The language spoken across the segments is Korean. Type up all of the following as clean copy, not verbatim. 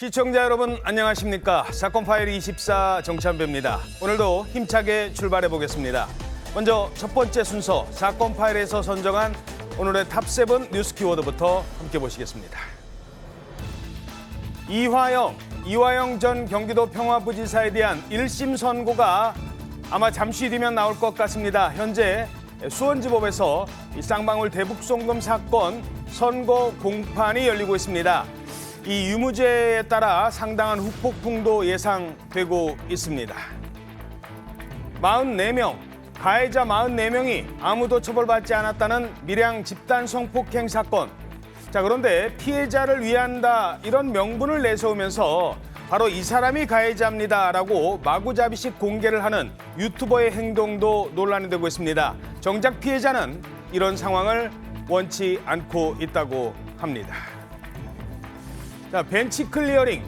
시청자 여러분 안녕하십니까. 사건 파일 24 정찬배입니다. 오늘도 힘차게 출발해 보겠습니다. 먼저 첫 번째 순서 사건 파일에서 선정한 오늘의 탑7 뉴스 키워드부터 함께 보시겠습니다. 이화영 전 경기도 평화부지사에 대한 1심 선고가 아마 잠시 뒤면 나올 것 같습니다. 현재 수원지법에서 이 쌍방울 대북송금 사건 선고 공판이 열리고 있습니다. 이 유무죄에 따라 상당한 후폭풍도 예상되고 있습니다. 44명, 가해자 44명이 아무도 처벌받지 않았다는 밀양 집단 성폭행 사건. 자, 그런데 피해자를 위한다 이런 명분을 내세우면서 바로 이 사람이 가해자입니다라고 마구잡이식 공개를 하는 유튜버의 행동도 논란이 되고 있습니다. 정작 피해자는 이런 상황을 원치 않고 있다고 합니다. 자, 벤치 클리어링.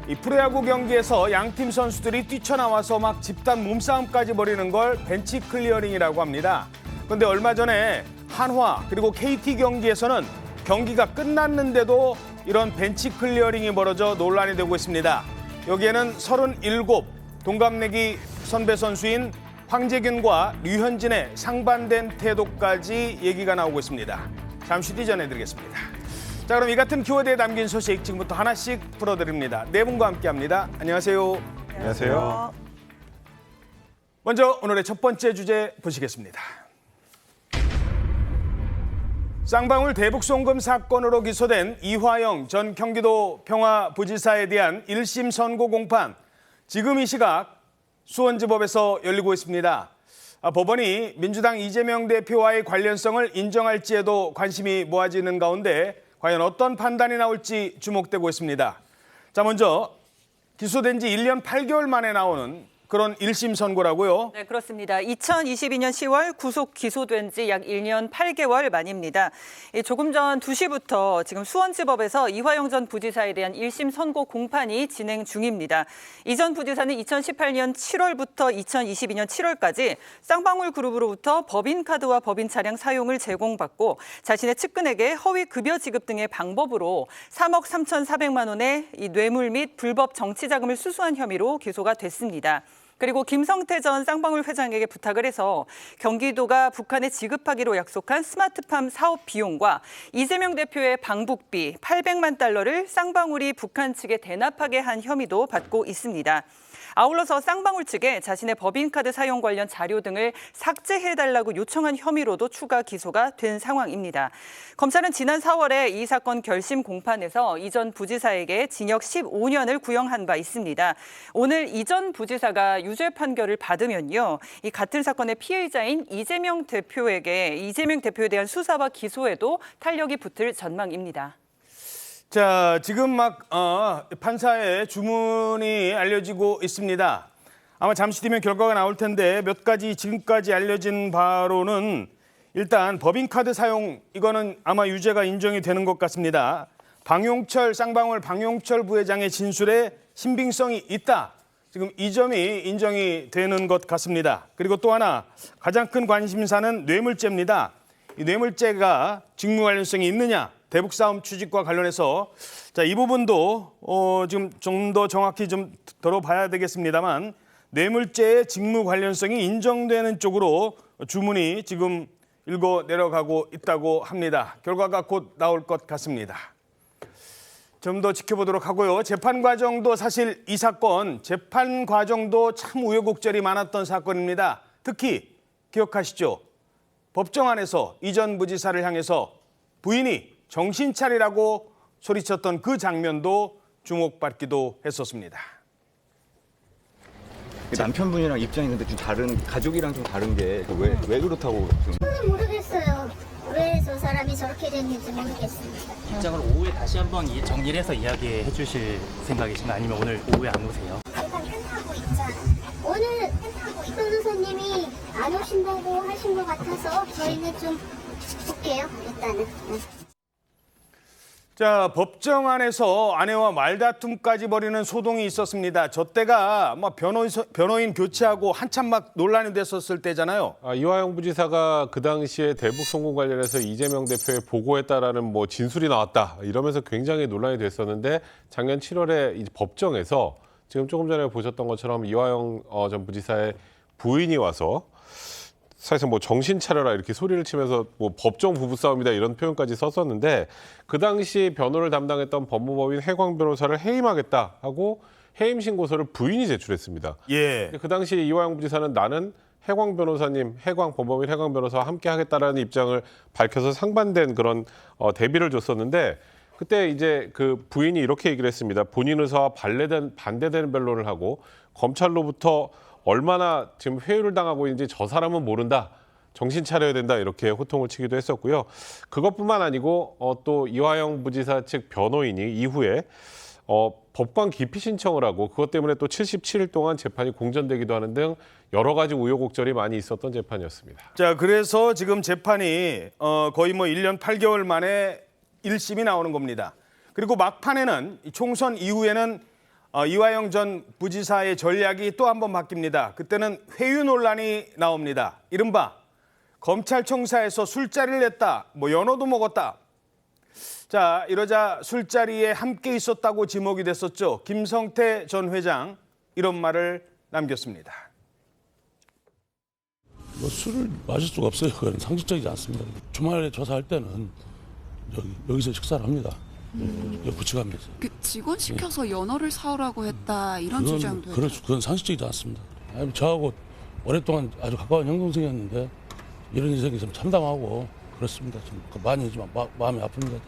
이 프로야구 경기에서 양팀 선수들이 뛰쳐나와서 막 집단 몸싸움까지 벌이는 걸 벤치 클리어링이라고 합니다. 그런데 얼마 전에 한화 그리고 KT 경기에서는 경기가 끝났는데도 이런 벤치 클리어링이 벌어져 논란이 되고 있습니다. 여기에는 37 동갑내기 선배 선수인 황재균과 류현진의 상반된 태도까지 얘기가 나오고 있습니다. 잠시 뒤 전해드리겠습니다. 자, 그럼 이 같은 키워드에 담긴 소식 지금부터 하나씩 풀어드립니다. 네 분과 함께합니다. 안녕하세요. 안녕하세요. 먼저 오늘의 첫 번째 주제 보시겠습니다. 쌍방울 대북송금 사건으로 기소된 이화영 전 경기도 평화부지사에 대한 1심 선고 공판. 지금 이 시각 수원지법에서 열리고 있습니다. 법원이 민주당 이재명 대표와의 관련성을 인정할지에도 관심이 모아지는 가운데 과연 어떤 판단이 나올지 주목되고 있습니다. 자, 먼저 기소된 지 1년 8개월 만에 나오는 그런 1심 선고라고요? 네, 그렇습니다. 2022년 10월 구속 기소된 지 약 1년 8개월 만입니다. 조금 전 2시부터 지금 수원지법에서 이화영 전 부지사에 대한 1심 선고 공판이 진행 중입니다. 이 전 부지사는 2018년 7월부터 2022년 7월까지 쌍방울 그룹으로부터 법인카드와 법인 차량 사용을 제공받고 자신의 측근에게 허위 급여 지급 등의 방법으로 3억 3,400만 원의 이 뇌물 및 불법 정치자금을 수수한 혐의로 기소가 됐습니다. 그리고 김성태 전 쌍방울 회장에게 부탁을 해서 경기도가 북한에 지급하기로 약속한 스마트팜 사업 비용과 이재명 대표의 방북비 800만 달러를 쌍방울이 북한 측에 대납하게 한 혐의도 받고 있습니다. 아울러서 쌍방울 측에 자신의 법인카드 사용 관련 자료 등을 삭제해달라고 요청한 혐의로도 추가 기소가 된 상황입니다. 검찰은 지난 4월에 이 사건 결심 공판에서 이 전 부지사에게 징역 15년을 구형한 바 있습니다. 오늘 이 전 부지사가 유죄 판결을 받으면요, 이 같은 사건의 피해자인 이재명 대표에 대한 수사와 기소에도 탄력이 붙을 전망입니다. 자, 지금 막 판사의 주문이 알려지고 있습니다. 아마 잠시 뒤면 결과가 나올 텐데 몇 가지 지금까지 알려진 바로는 일단 법인카드 사용 이거는 아마 유죄가 인정이 되는 것 같습니다. 쌍방울 방용철 부회장의 진술에 신빙성이 있다. 지금 이 점이 인정이 되는 것 같습니다. 그리고 또 하나 가장 큰 관심사는 뇌물죄입니다. 이 뇌물죄가 직무 관련성이 있느냐? 대북 싸움 추진과 관련해서 자, 이 부분도 지금 좀 더 정확히 좀 들어봐야 되겠습니다만 뇌물죄의 직무 관련성이 인정되는 쪽으로 주문이 지금 읽어 내려가고 있다고 합니다. 결과가 곧 나올 것 같습니다. 좀 더 지켜보도록 하고요. 재판 과정도 사실 이 사건 재판 과정도 참 우여곡절이 많았던 사건입니다. 특히 기억하시죠? 법정 안에서 이 전 부지사를 향해서 부인이 정신 차리라고 소리쳤던 그 장면도 주목받기도 했었습니다. 남편분이랑 입장이 근데 좀 다른, 가족이랑 좀 다른 게 왜 그렇다고 좀. 저는 모르겠어요. 왜 저 사람이 저렇게 됐는지 모르겠습니다. 입장을 오후에 다시 한번 정리를 해서 이야기해 주실 생각이신가요? 아니면 오늘 오후에 안 오세요? 잠깐 펜타고 있잖아. 오늘 펜타고 변호사님이 안 오신다고 하신 것 같아서 저희는 좀 볼게요. 일단은. 자, 법정 안에서 아내와 말다툼까지 벌이는 소동이 있었습니다. 저 때가 뭐 변호인 교체하고 한참 막 논란이 됐었을 때잖아요. 이화영 부지사가 그 당시에 대북 송금 관련해서 이재명 대표에 보고했다라는 뭐 진술이 나왔다 이러면서 굉장히 논란이 됐었는데 작년 7월에 이 법정에서 지금 조금 전에 보셨던 것처럼 이화영 전 부지사의 부인이 와서 사실상 뭐 정신 차려라 이렇게 소리를 치면서 뭐 법정 부부싸움이다 이런 표현까지 썼었는데 그 당시 변호를 담당했던 법무법인 해광 변호사를 해임하겠다 하고 해임 신고서를 부인이 제출했습니다. 예. 그 당시 이화영 부지사는 나는 해광 변호사님, 법무법인 해광 변호사와 함께 하겠다라는 입장을 밝혀서 상반된 그런 대비를 줬었는데 그때 이제 그 부인이 이렇게 얘기를 했습니다. 본인 의사와 반대되는 변론을 하고 검찰로부터 얼마나 지금 회유를 당하고 있는지 저 사람은 모른다. 정신 차려야 된다. 이렇게 호통을 치기도 했었고요. 그것뿐만 아니고 또 이화영 부지사 측 변호인이 이후에 법관 기피 신청을 하고 그것 때문에 또 77일 동안 재판이 공전되기도 하는 등 여러 가지 우여곡절이 많이 있었던 재판이었습니다. 자, 그래서 지금 재판이 거의 뭐 1년 8개월 만에 1심이 나오는 겁니다. 그리고 막판에는 총선 이후에는 이화영 전 부지사의 전략이 또 한 번 바뀝니다. 그때는 회유 논란이 나옵니다. 이른바 검찰청사에서 술자리를 냈다, 뭐 연어도 먹었다. 자, 이러자 술자리에 함께 있었다고 지목이 됐었죠. 김성태 전 회장 이런 말을 남겼습니다. 뭐 술을 마실 수가 없어요. 그건 상식적이지 않습니다. 주말에 조사할 때는 여기서 식사를 합니다. 부치가면서. 그 직원 시켜서 연어를 사오라고 했다 이런 주장도. 그렇죠. 그건 상식적이지 않습니다. 아니, 저하고 오랫동안 아주 가까운 형 동생이었는데 이런 일이 생겨서 참담하고 그렇습니다. 좀 많이 좀 마음이 아픕니다.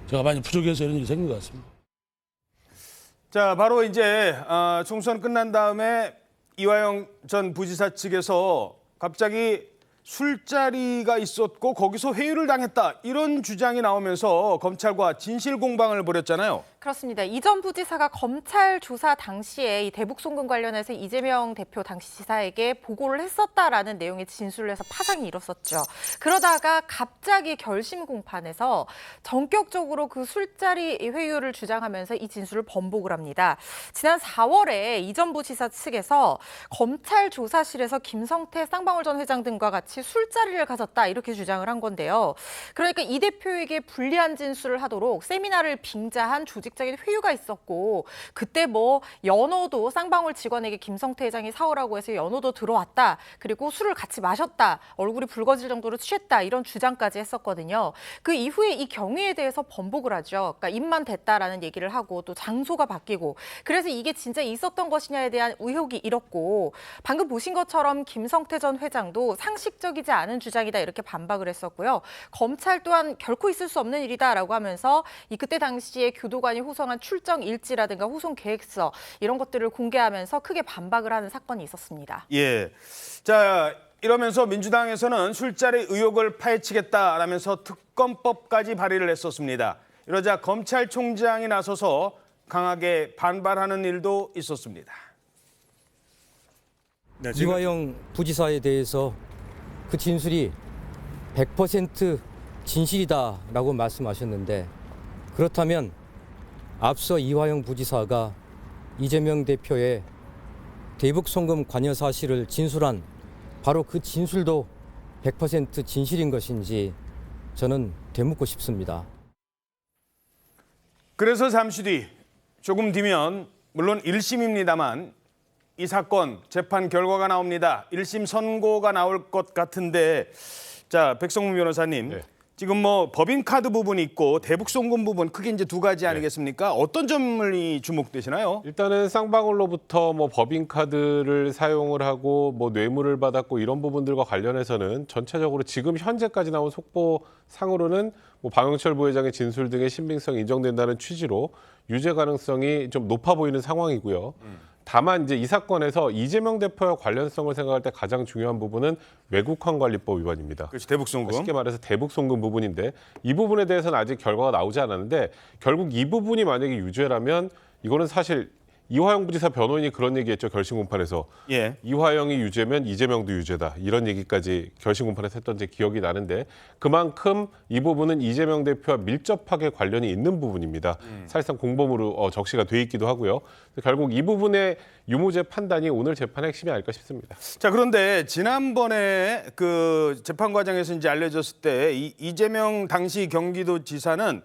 제가 많이 부족해서 이런 일이 생긴 것 같습니다. 자, 바로 이제 총선 끝난 다음에 이화영 전 부지사 측에서 갑자기 술자리가 있었고 거기서 회유를 당했다 이런 주장이 나오면서 검찰과 진실 공방을 벌였잖아요. 그렇습니다. 이 전 부지사가 검찰 조사 당시에 이 대북 송금 관련해서 이재명 대표 당시 지사에게 보고를 했었다라는 내용의 진술을 해서 파장이 일었었죠. 그러다가 갑자기 결심 공판에서 전격적으로 그 술자리 회유를 주장하면서 이 진술을 번복을 합니다. 지난 4월에 이 전 부지사 측에서 검찰 조사실에서 김성태 쌍방울 전 회장 등과 같이 술자리를 가졌다 이렇게 주장을 한 건데요. 그러니까 이 대표에게 불리한 진술을 하도록 세미나를 빙자한 조직적인 회유가 있었고 그때 뭐 연어도 쌍방울 직원에게 김성태 회장이 사오라고 해서 연어도 들어왔다. 그리고 술을 같이 마셨다. 얼굴이 붉어질 정도로 취했다. 이런 주장까지 했었거든요. 그 이후에 이 경위에 대해서 번복을 하죠. 그러니까 입만 댔다라는 얘기를 하고 또 장소가 바뀌고 그래서 이게 진짜 있었던 것이냐에 대한 의혹이 일었고 방금 보신 것처럼 김성태 전 회장도 상식적이지 않은 주장이다 이렇게 반박을 했었고요. 검찰 또한 결코 있을 수 없는 일이다라고 하면서 이 그때 당시에 교도관이 호송한 출정 일지라든가 호송 계획서 이런 것들을 공개하면서 크게 반박을 하는 사건이 있었습니다. 예. 자, 이러면서 민주당에서는 술자리 의혹을 파헤치겠다라면서 특검법까지 발의를 했었습니다. 이러자 검찰총장이 나서서 강하게 반발하는 일도 있었습니다. 네, 이화영 부지사에 대해서 그 진술이 100% 진실이다라고 말씀하셨는데 그렇다면 앞서 이화영 부지사가 이재명 대표의 대북 송금 관여 사실을 진술한 바로 그 진술도 100% 진실인 것인지 저는 되묻고 싶습니다. 그래서 잠시 뒤 조금 뒤면 물론 1심입니다만 이 사건 재판 결과가 나옵니다. 1심 선고가 나올 것 같은데 자, 백성문 변호사님. 네. 지금 뭐 법인카드 부분이 있고 대북 송금 부분 크게 이제 두 가지 아니겠습니까? 어떤 점이 주목되시나요? 일단은 쌍방울로부터 뭐 법인카드를 사용을 하고 뭐 뇌물을 받았고 이런 부분들과 관련해서는 전체적으로 지금 현재까지 나온 속보상으로는 뭐 방영철 부회장의 진술 등의 신빙성이 인정된다는 취지로 유죄 가능성이 좀 높아 보이는 상황이고요. 다만 이제 이 사건에서 이재명 대표와 관련성을 생각할 때 가장 중요한 부분은 외국환관리법 위반입니다. 그렇지, 대북 송금. 쉽게 말해서 대북 송금 부분인데 이 부분에 대해서는 아직 결과가 나오지 않았는데 결국 이 부분이 만약에 유죄라면 이거는 사실 이화영 부지사 변호인이 그런 얘기했죠. 결심 공판에서. 예. 이화영이 유죄면 이재명도 유죄다. 이런 얘기까지 결심 공판에서 했던 제 기억이 나는데 그만큼 이 부분은 이재명 대표와 밀접하게 관련이 있는 부분입니다. 사실상 공범으로 적시가 돼 있기도 하고요. 결국 이 부분의 유무죄 판단이 오늘 재판의 핵심이 아닐까 싶습니다. 자, 그런데 지난번에 그 재판 과정에서 이제 알려졌을 때 이재명 당시 경기도지사는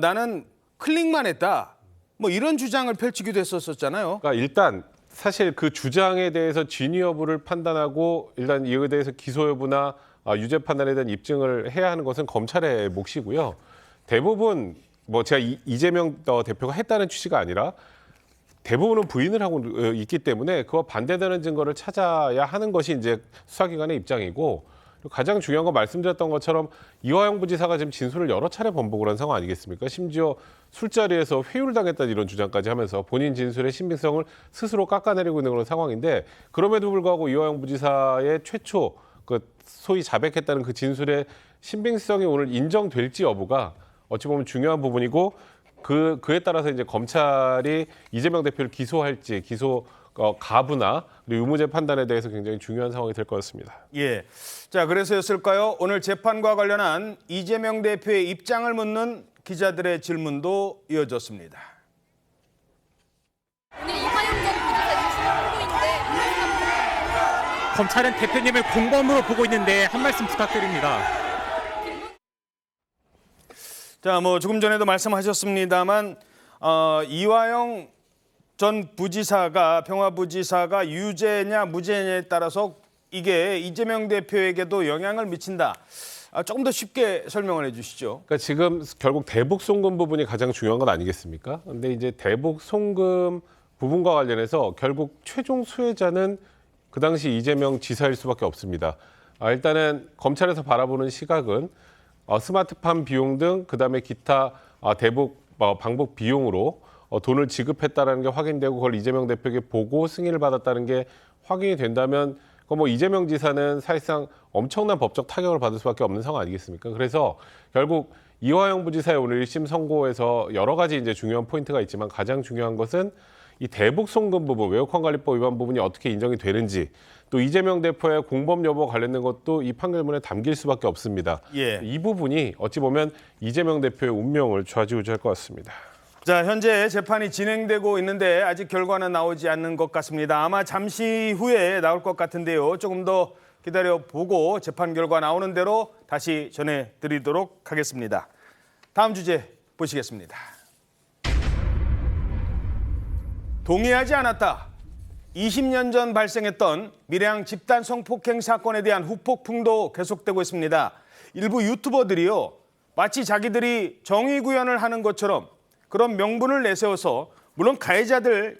나는 클릭만 했다. 뭐 이런 주장을 펼치기도 했었잖아요. 그러니까 일단 사실 그 주장에 대해서 진위 여부를 판단하고 일단 이에 대해서 기소 여부나 유죄 판단에 대한 입증을 해야 하는 것은 검찰의 몫이고요. 대부분 뭐 제가 이재명 대표가 했다는 취지가 아니라 대부분은 부인을 하고 있기 때문에 그와 반대되는 증거를 찾아야 하는 것이 이제 수사기관의 입장이고 가장 중요한 건 말씀드렸던 것처럼 이화영 부지사가 지금 진술을 여러 차례 번복을 한 상황 아니겠습니까? 심지어 술자리에서 회유당했다는 이런 주장까지 하면서 본인 진술의 신빙성을 스스로 깎아내리고 있는 그런 상황인데 그럼에도 불구하고 이화영 부지사의 최초 그 소위 자백했다는 그 진술의 신빙성이 오늘 인정될지 여부가 어찌 보면 중요한 부분이고 그에 따라서 이제 검찰이 이재명 대표를 기소할지 기소 가부나 그리고 유무죄 판단에 대해서 굉장히 중요한 상황이 될 것 같습니다. 예. 자, 그래서였을까요? 오늘 재판과 관련한 이재명 대표의 입장을 묻는 기자들의 질문도 이어졌습니다. 오늘 이화영 전 부지사 유심을 보고 있는데 검찰은 대표님을 공범으로 보고 있는데 한 말씀 부탁드립니다. 자, 뭐 조금 전에도 말씀하셨습니다만 이화영 전 부지사가 평화부지사가 유죄냐 무죄냐에 따라서 이게 이재명 대표에게도 영향을 미친다. 조금 더 쉽게 설명을 해주시죠. 그러니까 지금 결국 대북 송금 부분이 가장 중요한 건 아니겠습니까? 근데 이제 대북 송금 부분과 관련해서 결국 최종 수혜자는 그 당시 이재명 지사일 수밖에 없습니다. 일단은 검찰에서 바라보는 시각은 스마트팜 비용 등 그다음에 기타 대북 방북 비용으로 돈을 지급했다라는 게 확인되고 그걸 이재명 대표에게 보고 승인을 받았다는 게 확인이 된다면 뭐 이재명 지사는 사실상 엄청난 법적 타격을 받을 수밖에 없는 상황 아니겠습니까? 그래서 결국 이화영 부지사의 오늘 1심 선고에서 여러 가지 이제 중요한 포인트가 있지만 가장 중요한 것은 이 대북 송금 부분, 외국환관리법 위반 부분이 어떻게 인정이 되는지 또 이재명 대표의 공범 여부와 관련된 것도 이 판결문에 담길 수밖에 없습니다. 예. 이 부분이 어찌 보면 이재명 대표의 운명을 좌지우지할 것 같습니다. 자, 현재 재판이 진행되고 있는데 아직 결과는 나오지 않는 것 같습니다. 아마 잠시 후에 나올 것 같은데요. 조금 더 기다려보고 재판 결과 나오는 대로 다시 전해드리도록 하겠습니다. 다음 주제 보시겠습니다. 동의하지 않았다. 20년 전 발생했던 밀양 집단 성폭행 사건에 대한 후폭풍도 계속되고 있습니다. 일부 유튜버들이요, 마치 자기들이 정의 구현을 하는 것처럼 그런 명분을 내세워서 물론 가해자들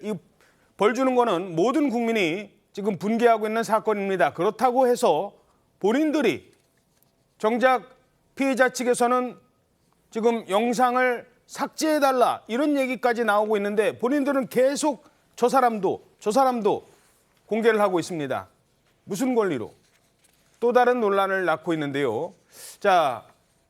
벌 주는 거는 모든 국민이 지금 분개하고 있는 사건입니다. 그렇다고 해서 본인들이 정작 피해자 측에서는 지금 영상을 삭제해달라 이런 얘기까지 나오고 있는데 본인들은 계속 저 사람도 공개를 하고 있습니다. 무슨 권리로? 또 다른 논란을 낳고 있는데요. 자,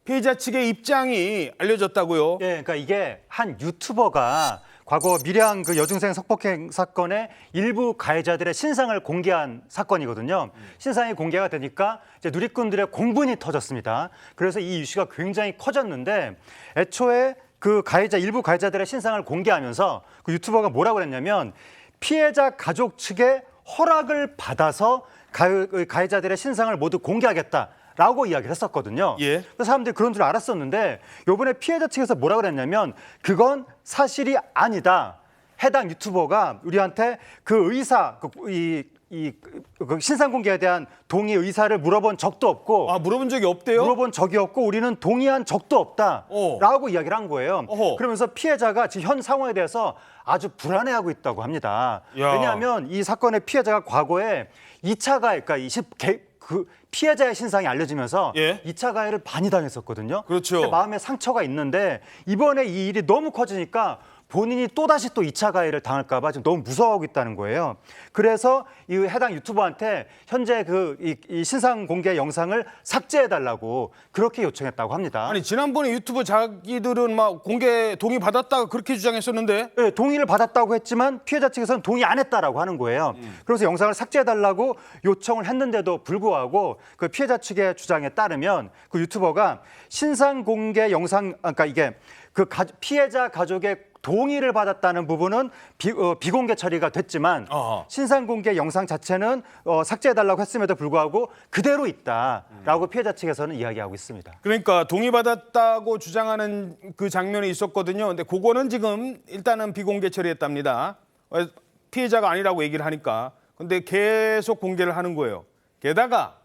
피해자 측의 입장이 알려졌다고요? 예, 그러니까 이게 한 유튜버가 과거 밀양 그 여중생 성폭행 사건의 일부 가해자들의 신상을 공개한 사건이거든요. 신상이 공개가 되니까 이제 누리꾼들의 공분이 터졌습니다. 그래서 이 이슈가 굉장히 커졌는데 애초에 그 일부 가해자들의 신상을 공개하면서 그 유튜버가 뭐라고 그랬냐면 피해자 가족 측의 허락을 받아서 가해자들의 신상을 모두 공개하겠다라고 이야기를 했었거든요. 예. 그래서 사람들이 그런 줄 알았었는데 이번에 피해자 측에서 뭐라고 그랬냐면 그건 사실이 아니다. 해당 유튜버가 우리한테 그 의사, 그 신상 공개에 대한 동의 의사를 물어본 적도 없고 물어본 적이 없대요? 물어본 적이 없고 우리는 동의한 적도 없다라고 이야기를 한 거예요. 그러면서 피해자가 지금 현 상황에 대해서 아주 불안해하고 있다고 합니다. 야. 왜냐하면 이 사건의 피해자가 과거에 2차 가해, 그러니까 그 피해자의 신상이 알려지면서 예. 2차 가해를 많이 당했었거든요. 그렇죠. 근데 마음에 상처가 있는데 이번에 이 일이 너무 커지니까 본인이 또다시 또 2차 가해를 당할까 봐 지금 너무 무서워하고 있다는 거예요. 그래서 이 해당 유튜버한테 현재 이 신상 공개 영상을 삭제해달라고 그렇게 요청했다고 합니다. 아니 지난번에 유튜브 자기들은 막 공개 동의 받았다가 그렇게 주장했었는데. 네, 동의를 받았다고 했지만 피해자 측에서는 동의 안 했다라고 하는 거예요. 그래서 영상을 삭제해달라고 요청을 했는데도 불구하고 그 피해자 측의 주장에 따르면 그 유튜버가 신상 공개 영상, 그러니까 이게 피해자 가족의 동의를 받았다는 부분은 비공개 처리가 됐지만 신상 공개 영상 자체는 삭제해달라고 했음에도 불구하고 그대로 있다라고 피해자 측에서는 이야기하고 있습니다. 그러니까 동의받았다고 주장하는 그 장면이 있었거든요. 근데 그거는 지금 일단은 비공개 처리했답니다. 피해자가 아니라고 얘기를 하니까. 근데 계속 공개를 하는 거예요. 게다가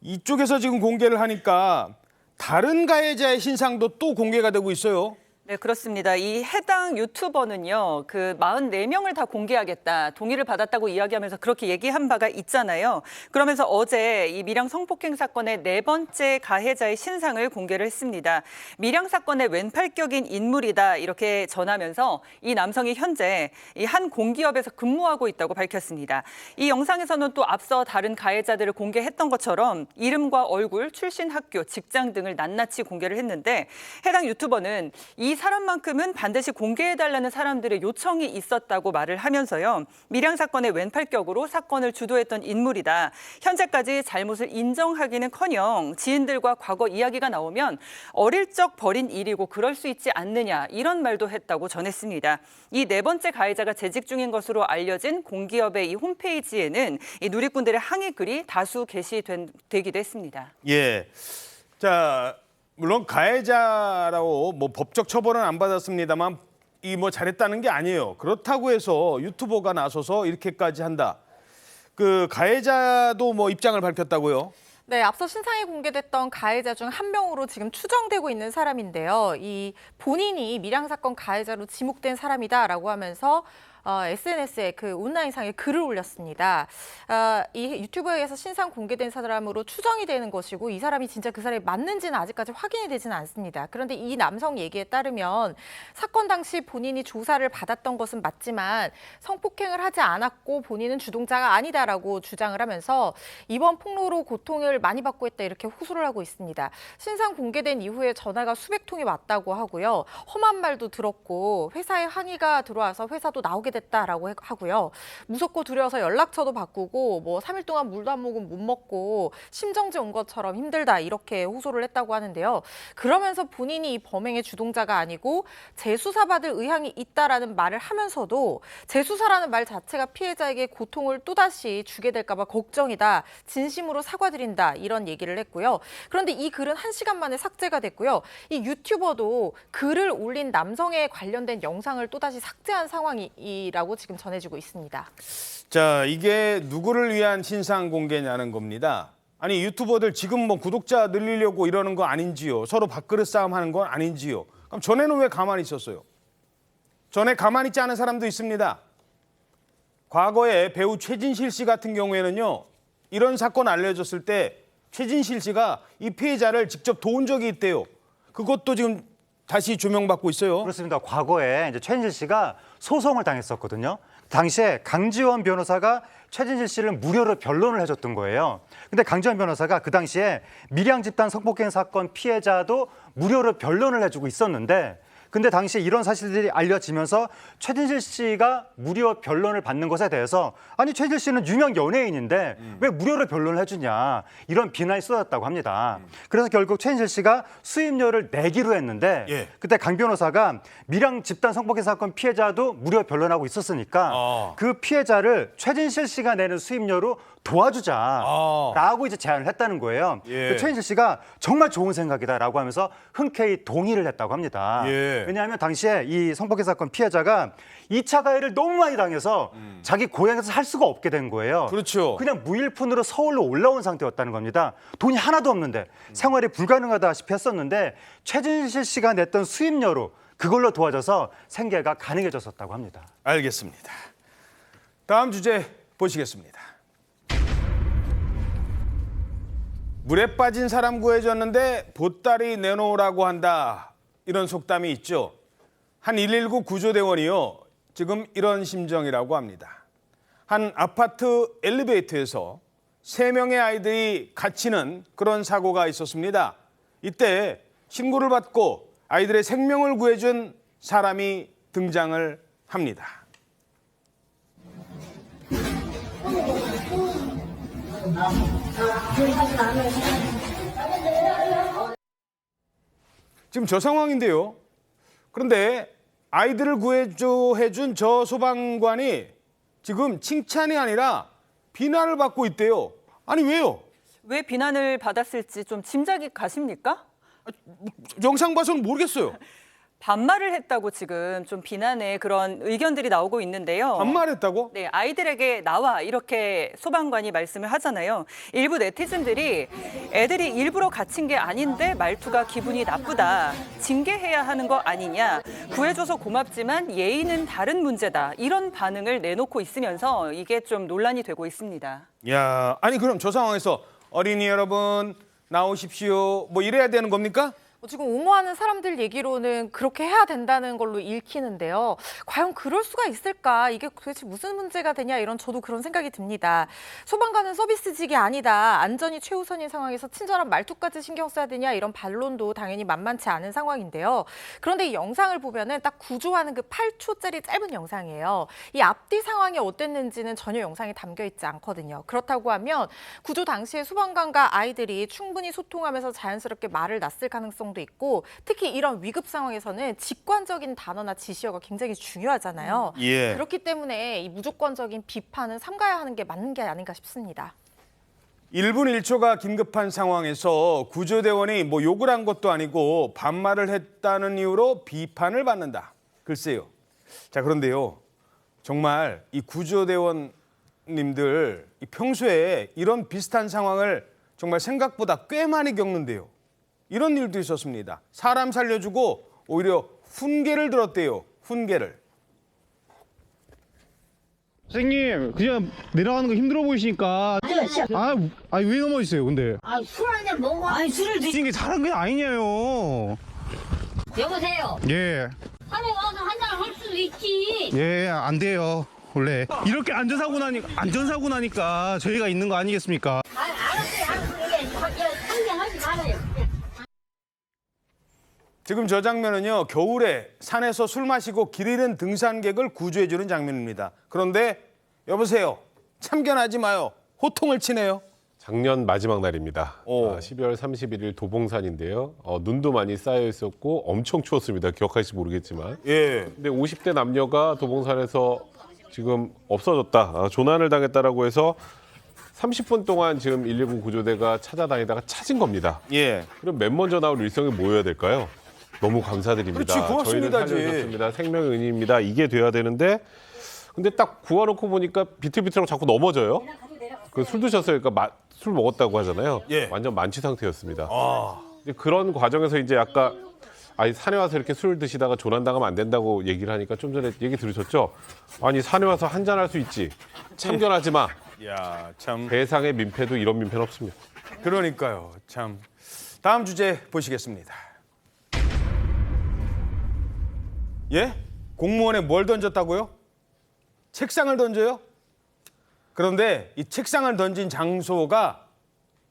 이쪽에서 지금 공개를 하니까 다른 가해자의 신상도 또 공개가 되고 있어요. 네, 그렇습니다. 이 해당 유튜버는요, 그 44명을 다 공개하겠다, 동의를 받았다고 이야기하면서 그렇게 얘기한 바가 있잖아요. 그러면서 어제 이 밀양 성폭행 사건의 4번째 가해자의 신상을 공개를 했습니다. 밀양 사건의 왼팔격인 인물이다 이렇게 전하면서 이 남성이 현재 이 한 공기업에서 근무하고 있다고 밝혔습니다. 이 영상에서는 또 앞서 다른 가해자들을 공개했던 것처럼 이름과 얼굴, 출신 학교, 직장 등을 낱낱이 공개를 했는데 해당 유튜버는 이 사람만큼은 반드시 공개해달라는 사람들의 요청이 있었다고 말을 하면서요. 밀양 사건의 왼팔격으로 사건을 주도했던 인물이다. 현재까지 잘못을 인정하기는커녕 지인들과 과거 이야기가 나오면 어릴 적 벌인 일이고 그럴 수 있지 않느냐 이런 말도 했다고 전했습니다. 이 4번째 가해자가 재직 중인 것으로 알려진 공기업의 이 홈페이지에는 이 누리꾼들의 항의 글이 다수 게시되기도 했습니다. 예. 자. 물론 가해자라고 뭐 법적 처벌은 안 받았습니다만 이 뭐 잘했다는 게 아니에요. 그렇다고 해서 유튜버가 나서서 이렇게까지 한다. 그 가해자도 뭐 입장을 밝혔다고요? 네, 앞서 신상이 공개됐던 가해자 중 한 명으로 지금 추정되고 있는 사람인데요. 이 본인이 밀양 사건 가해자로 지목된 사람이다라고 하면서 SNS에 그 온라인상에 글을 올렸습니다. 이 유튜브에서 신상 공개된 사람으로 추정이 되는 것이고 이 사람이 진짜 그 사람이 맞는지는 아직까지 확인이 되지는 않습니다. 그런데 이 남성 얘기에 따르면 사건 당시 본인이 조사를 받았던 것은 맞지만 성폭행을 하지 않았고 본인은 주동자가 아니다라고 주장을 하면서 이번 폭로로 고통을 많이 받고 있다 이렇게 호소를 하고 있습니다. 신상 공개된 이후에 전화가 수백 통이 왔다고 하고요. 험한 말도 들었고 회사에 항의가 들어와서 회사도 나오게 됐다라고 하고요. 무섭고 두려워서 연락처도 바꾸고 뭐 3일 동안 물도 안 먹으면 못 먹고 심정지 온 것처럼 힘들다 이렇게 호소를 했다고 하는데요. 그러면서 본인이 이 범행의 주동자가 아니고 재수사받을 의향이 있다라는 말을 하면서도 재수사라는 말 자체가 피해자에게 고통을 또다시 주게 될까 봐 걱정이다. 진심으로 사과드린다. 이런 얘기를 했고요. 그런데 이 글은 1시간 만에 삭제가 됐고요. 이 유튜버도 글을 올린 남성에 관련된 영상을 또다시 삭제한 상황이라고 지금 전해지고 있습니다. 자, 이게 누구를 위한 신상 공개냐는 겁니다. 아니 유튜버들 지금 뭐 구독자 늘리려고 이러는 거 아닌지요? 서로 밥그릇 싸움 하는 건 아닌지요? 그럼 전에는 왜 가만히 있었어요? 전에 가만히 있지 않은 사람도 있습니다. 과거에 배우 최진실 씨 같은 경우에는요. 이런 사건 알려졌을 때 최진실 씨가 이 피해자를 직접 도운 적이 있대요. 그것도 지금 다시 조명받고 있어요. 그렇습니다. 과거에 이제 최진실 씨가 소송을 당했었거든요. 당시에 강지원 변호사가 최진실 씨를 무료로 변론을 해줬던 거예요. 근데 강지원 변호사가 그 당시에 밀양 집단 성폭행 사건 피해자도 무료로 변론을 해주고 있었는데 근데 당시에 이런 사실들이 알려지면서 최진실 씨가 무료 변론을 받는 것에 대해서 아니 최진실 씨는 유명 연예인인데 왜 무료로 변론을 해주냐 이런 비난이 쏟아졌다고 합니다. 그래서 결국 최진실 씨가 수임료를 내기로 했는데 그때 강 변호사가 밀양 집단 성폭행 사건 피해자도 무료 변론하고 있었으니까 그 피해자를 최진실 씨가 내는 수임료로 도와주자라고 이제 제안을 했다는 거예요. 최진실 씨가 정말 좋은 생각이다라고 하면서 흔쾌히 동의를 했다고 합니다. 왜냐하면 당시에 이 성폭행 사건 피해자가 2차 가해를 너무 많이 당해서 자기 고향에서 살 수가 없게 된 거예요. 그렇죠. 그냥 무일푼으로 서울로 올라온 상태였다는 겁니다. 돈이 하나도 없는데 생활이 불가능하다시피 했었는데 최진실 씨가 냈던 수임료로 그걸로 도와줘서 생계가 가능해졌었다고 합니다. 알겠습니다. 다음 주제 보시겠습니다. 물에 빠진 사람 구해줬는데 보따리 내놓으라고 한다. 이런 속담이 있죠. 한 119 구조대원이요. 지금 이런 심정이라고 합니다. 한 아파트 엘리베이터에서 3명의 아이들이 갇히는 그런 사고가 있었습니다. 이때 신고를 받고 아이들의 생명을 구해준 사람이 등장을 합니다. 지금 저 상황인데요. 그런데 아이들을 구해준 저 소방관이 지금 칭찬이 아니라 비난을 받고 있대요. 아니 왜요? 왜 비난을 받았을지 좀 짐작이 가십니까? 영상 봐서는 모르겠어요. 반말을 했다고 지금 좀 비난의 그런 의견들이 나오고 있는데요. 반말했다고? 네, 아이들에게 나와 이렇게 소방관이 말씀을 하잖아요. 일부 네티즌들이 애들이 일부러 갇힌 게 아닌데 말투가 기분이 나쁘다. 징계해야 하는 거 아니냐. 구해줘서 고맙지만 예의는 다른 문제다. 이런 반응을 내놓고 있으면서 이게 좀 논란이 되고 있습니다. 야, 아니 그럼 저 상황에서 어린이 여러분 나오십시오. 뭐 이래야 되는 겁니까? 지금 옹호하는 사람들 얘기로는 그렇게 해야 된다는 걸로 읽히는데요. 과연 그럴 수가 있을까? 이게 도대체 무슨 문제가 되냐 이런 저도 그런 생각이 듭니다. 소방관은 서비스직이 아니다. 안전이 최우선인 상황에서 친절한 말투까지 신경 써야 되냐 이런 반론도 당연히 만만치 않은 상황인데요. 그런데 이 영상을 보면은 딱 구조하는 그 8초짜리 짧은 영상이에요. 이 앞뒤 상황이 어땠는지는 전혀 영상에 담겨 있지 않거든요. 그렇다고 하면 구조 당시에 소방관과 아이들이 충분히 소통하면서 자연스럽게 말을 놨을 가능성 도 있고 특히 이런 위급 상황에서는 직관적인 단어나 지시어가 굉장히 중요하잖아요. 예. 그렇기 때문에 이 무조건적인 비판은 삼가야 하는 게 맞는 게 아닌가 싶습니다. 1분 1초가 긴급한 상황에서 구조대원이 뭐 욕을 한 것도 아니고 반말을 했다는 이유로 비판을 받는다. 글쎄요. 자, 그런데요. 정말 이 구조대원님들 평소에 이런 비슷한 상황을 정말 생각보다 꽤 많이 겪는데요. 이런 일도 있었습니다. 사람 살려주고 오히려 훈계를 들었대요. 훈계를. 선생님, 그냥 내려가는 거 힘들어 보이시니까. 왜 넘어지세요, 근데? 술 한잔 먹어. 술을 드신 게 잘한 게 아니냐요. 여보세요. 예, 산에 와서 한잔 할 수도 있지. 예, 안 돼요. 원래 이렇게 안전사고 나니까 저희가 있는 거 아니겠습니까? 알았어요. 이게 상냥하지 말아요. 지금 저 장면은요. 겨울에 산에서 술 마시고 길 잃은 등산객을 구조해주는 장면입니다. 그런데 여보세요. 참견하지 마요. 호통을 치네요. 작년 마지막 날입니다. 오. 12월 31일 도봉산인데요. 눈도 많이 쌓여 있었고 엄청 추웠습니다. 기억하실지 모르겠지만. 예. 근데 50대 남녀가 도봉산에서 지금 없어졌다. 조난을 당했다라고 해서 30분 동안 지금 119 구조대가 찾아다니다가 찾은 겁니다. 예. 그럼 맨 먼저 나올 일성이 뭐여야 될까요? 너무 감사드립니다. 그렇지, 고맙습니다지. 저희를 살려주셨습니다. 생명의 은인입니다. 이게 돼야 되는데 근데 딱 구워놓고 보니까 비틀비틀하고 자꾸 넘어져요. 그 술 드셨어요. 그러니까 술 먹었다고 하잖아요. 예. 완전 만취 상태였습니다. 근데 그런 과정에서 이제 아까 산에 와서 이렇게 술 드시다가 조난당하면 안 된다고 얘기를 하니까 좀 전에 얘기 들으셨죠? 아니 산에 와서 한잔할 수 있지. 참견하지 마. 야, 참. 대상의 민폐도 이런 민폐는 없습니다. 그러니까요. 참. 다음 주제 보시겠습니다. 예? 공무원에 뭘 던졌다고요? 책상을 던져요? 그런데 이 책상을 던진 장소가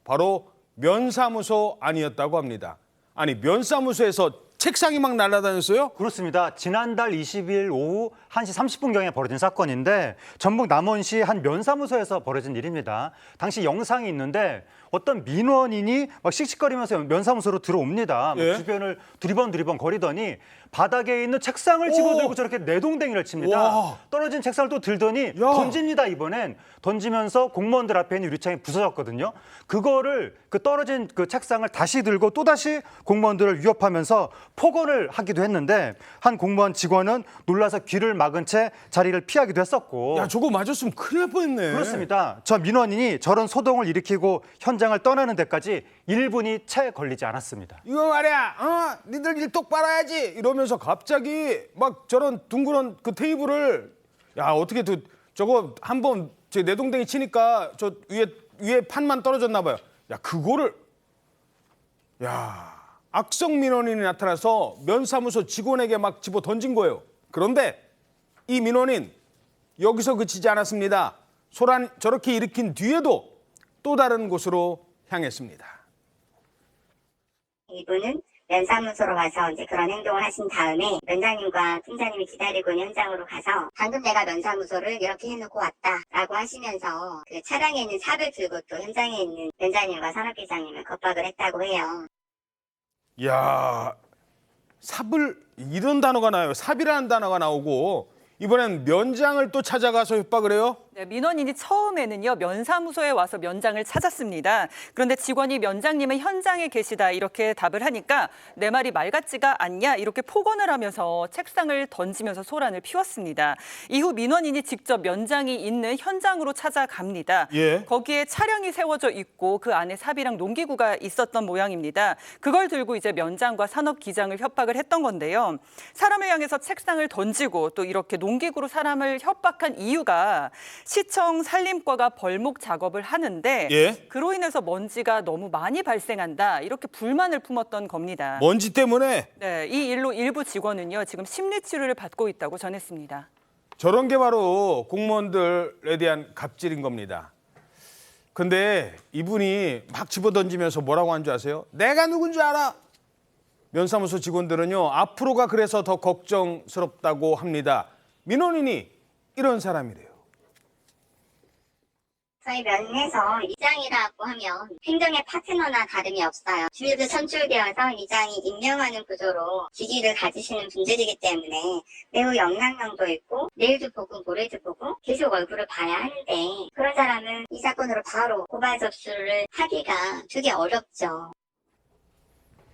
바로 면사무소 아니었다고 합니다. 아니, 면사무소에서 책상이 막 날아다녔어요? 그렇습니다. 지난달 20일 오후 1시 30분경에 벌어진 사건인데 전북 남원시 한 면사무소에서 벌어진 일입니다. 당시 영상이 있는데 어떤 민원인이 막 씩씩거리면서 면사무소로 들어옵니다. 예? 주변을 두리번 거리더니 바닥에 있는 책상을 집어들고 저렇게 내동댕이를 칩니다. 와. 떨어진 책상을 또 들더니 던집니다. 이번엔 던지면서 공무원들 앞에 있는 유리창이 부서졌거든요. 그거를 그 떨어진 그 책상을 다시 들고 또다시 공무원들을 위협하면서 폭언을 하기도 했는데 한 공무원 직원은 놀라서 귀를 막은 채 자리를 피하기도 했었고. 야, 저거 맞았으면 큰일 날 뻔했네. 그렇습니다. 저 민원인이 저런 소동을 일으키고 현장을 떠나는 데까지 1분이 채 걸리지 않았습니다. 이거 말이야, 니들 일 똑바로 해야지 이러면서 갑자기 막 저런 둥그런 그 테이블을 어떻게 저거 한번 제 내동댕이 치니까 저 위에 판만 떨어졌나 봐요. 그거를 악성 민원인이 나타나서 면사무소 직원에게 막 집어 던진 거예요. 그런데 이 민원인 여기서 그치지 않았습니다. 소란 저렇게 일으킨 뒤에도 또 다른 곳으로 향했습니다. 이분은 면사무소로 와서 이제 그런 행동을 하신 다음에 면장님과 팀장님이 기다리고 있는 현장으로 가서 방금 내가 면사무소를 이렇게 해놓고 왔다라고 하시면서 그 차량에 있는 삽을 들고 또 현장에 있는 면장님과 산업기장님을 겁박을 했다고 해요. 이야, 삽을 이런 단어가 나와요. 삽이라는 단어가 나오고 이번엔 면장을 또 찾아가서 협박을 해요? 네, 민원인이 처음에는요 면사무소에 와서 면장을 찾았습니다. 그런데 직원이 면장님은 현장에 계시다 이렇게 답을 하니까 내 말이 말 같지가 않냐 이렇게 폭언을 하면서 책상을 던지면서 소란을 피웠습니다. 이후 민원인이 직접 면장이 있는 현장으로 찾아갑니다. 예. 거기에 차량이 세워져 있고 그 안에 삽이랑 농기구가 있었던 모양입니다. 그걸 들고 이제 면장과 산업기장을 협박을 했던 건데요. 사람을 향해서 책상을 던지고 또 이렇게 농기구로 사람을 협박한 이유가 시청 산림과가 벌목 작업을 하는데 예. 그로 인해서 먼지가 너무 많이 발생한다 이렇게 불만을 품었던 겁니다. 먼지 때문에? 네, 이 일로 일부 직원은요 지금 심리치료를 받고 있다고 전했습니다. 저런 게 바로 공무원들에 대한 갑질인 겁니다. 근데 이분이 막 집어던지면서 뭐라고 한 줄 아세요? 내가 누군 줄 알아? 면사무소 직원들은요 앞으로가 그래서 더 걱정스럽다고 합니다. 민원인이 이런 사람이래요. 저희 면에서 이장이라고 하면 행정의 파트너나 다름이 없어요. 주요도 선출되어서 이장이 임명하는 구조로 직위를 가지시는 분들이기 때문에 매우 영향력도 있고 내일도 보고 모레도 보고 계속 얼굴을 봐야 하는데 그런 사람은 이 사건으로 바로 고발 접수를 하기가 되게 어렵죠.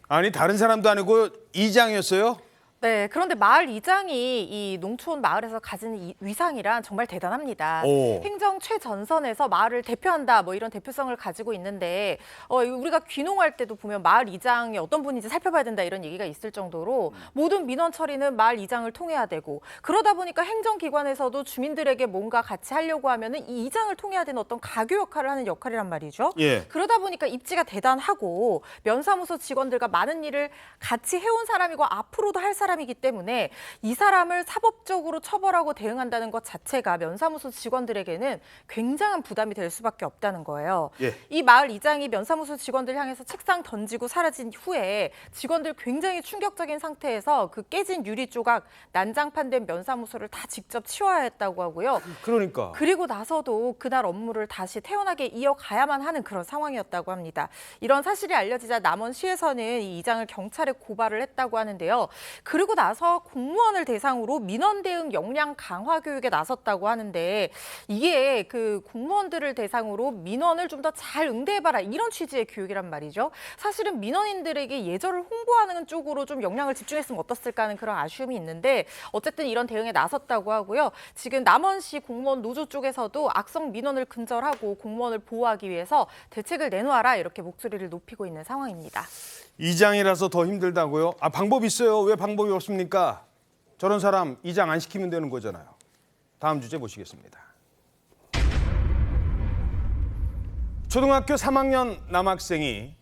아니 다른 사람도 아니고 이장이었어요? 네, 그런데 마을 이장이 이 농촌 마을에서 가지는 이 위상이란 정말 대단합니다. 오. 행정 최전선에서 마을을 대표한다 뭐 이런 대표성을 가지고 있는데 우리가 귀농할 때도 보면 마을 이장이 어떤 분인지 살펴봐야 된다 이런 얘기가 있을 정도로 모든 민원 처리는 마을 이장을 통해야 되고 그러다 보니까 행정기관에서도 주민들에게 뭔가 같이 하려고 하면은 이 이장을 통해야 되는 어떤 가교 역할을 하는 역할이란 말이죠. 예. 그러다 보니까 입지가 대단하고 면사무소 직원들과 많은 일을 같이 해온 사람이고 앞으로도 할 사람이기 때문에 이 사람을 사법적으로 처벌하고 대응한다는 것 자체가 면사무소 직원들에게는 굉장한 부담이 될 수밖에 없다는 거예요. 예. 이 마을 이장이 면사무소 직원들 향해서 책상 던지고 사라진 후에 직원들 굉장히 충격적인 상태에서 그 깨진 유리 조각, 난장판된 면사무소를 다 직접 치워야 했다고 하고요. 그러니까. 그리고 나서도 그날 업무를 다시 태연하게 이어가야만 하는 그런 상황이었다고 합니다. 이런 사실이 알려지자 남원시에서는 이 이장을 경찰에 고발을 했다고 하는데요. 그리고 나서 공무원을 대상으로 민원 대응 역량 강화 교육에 나섰다고 하는데 이게 그 공무원들을 대상으로 민원을 좀 더 잘 응대해봐라 이런 취지의 교육이란 말이죠. 사실은 민원인들에게 예절을 홍보하는 쪽으로 좀 역량을 집중했으면 어떻을까 하는 그런 아쉬움이 있는데 어쨌든 이런 대응에 나섰다고 하고요. 지금 남원시 공무원 노조 쪽에서도 악성 민원을 근절하고 공무원을 보호하기 위해서 대책을 내놓아라 이렇게 목소리를 높이고 있는 상황입니다. 이장이라서 더 힘들다고요? 아 방법 있어요. 왜 방법이 없습니까? 저런 사람 이장 안 시키면 되는 거잖아요. 다음 주제 보시겠습니다. 초등학교 3학년 남학생이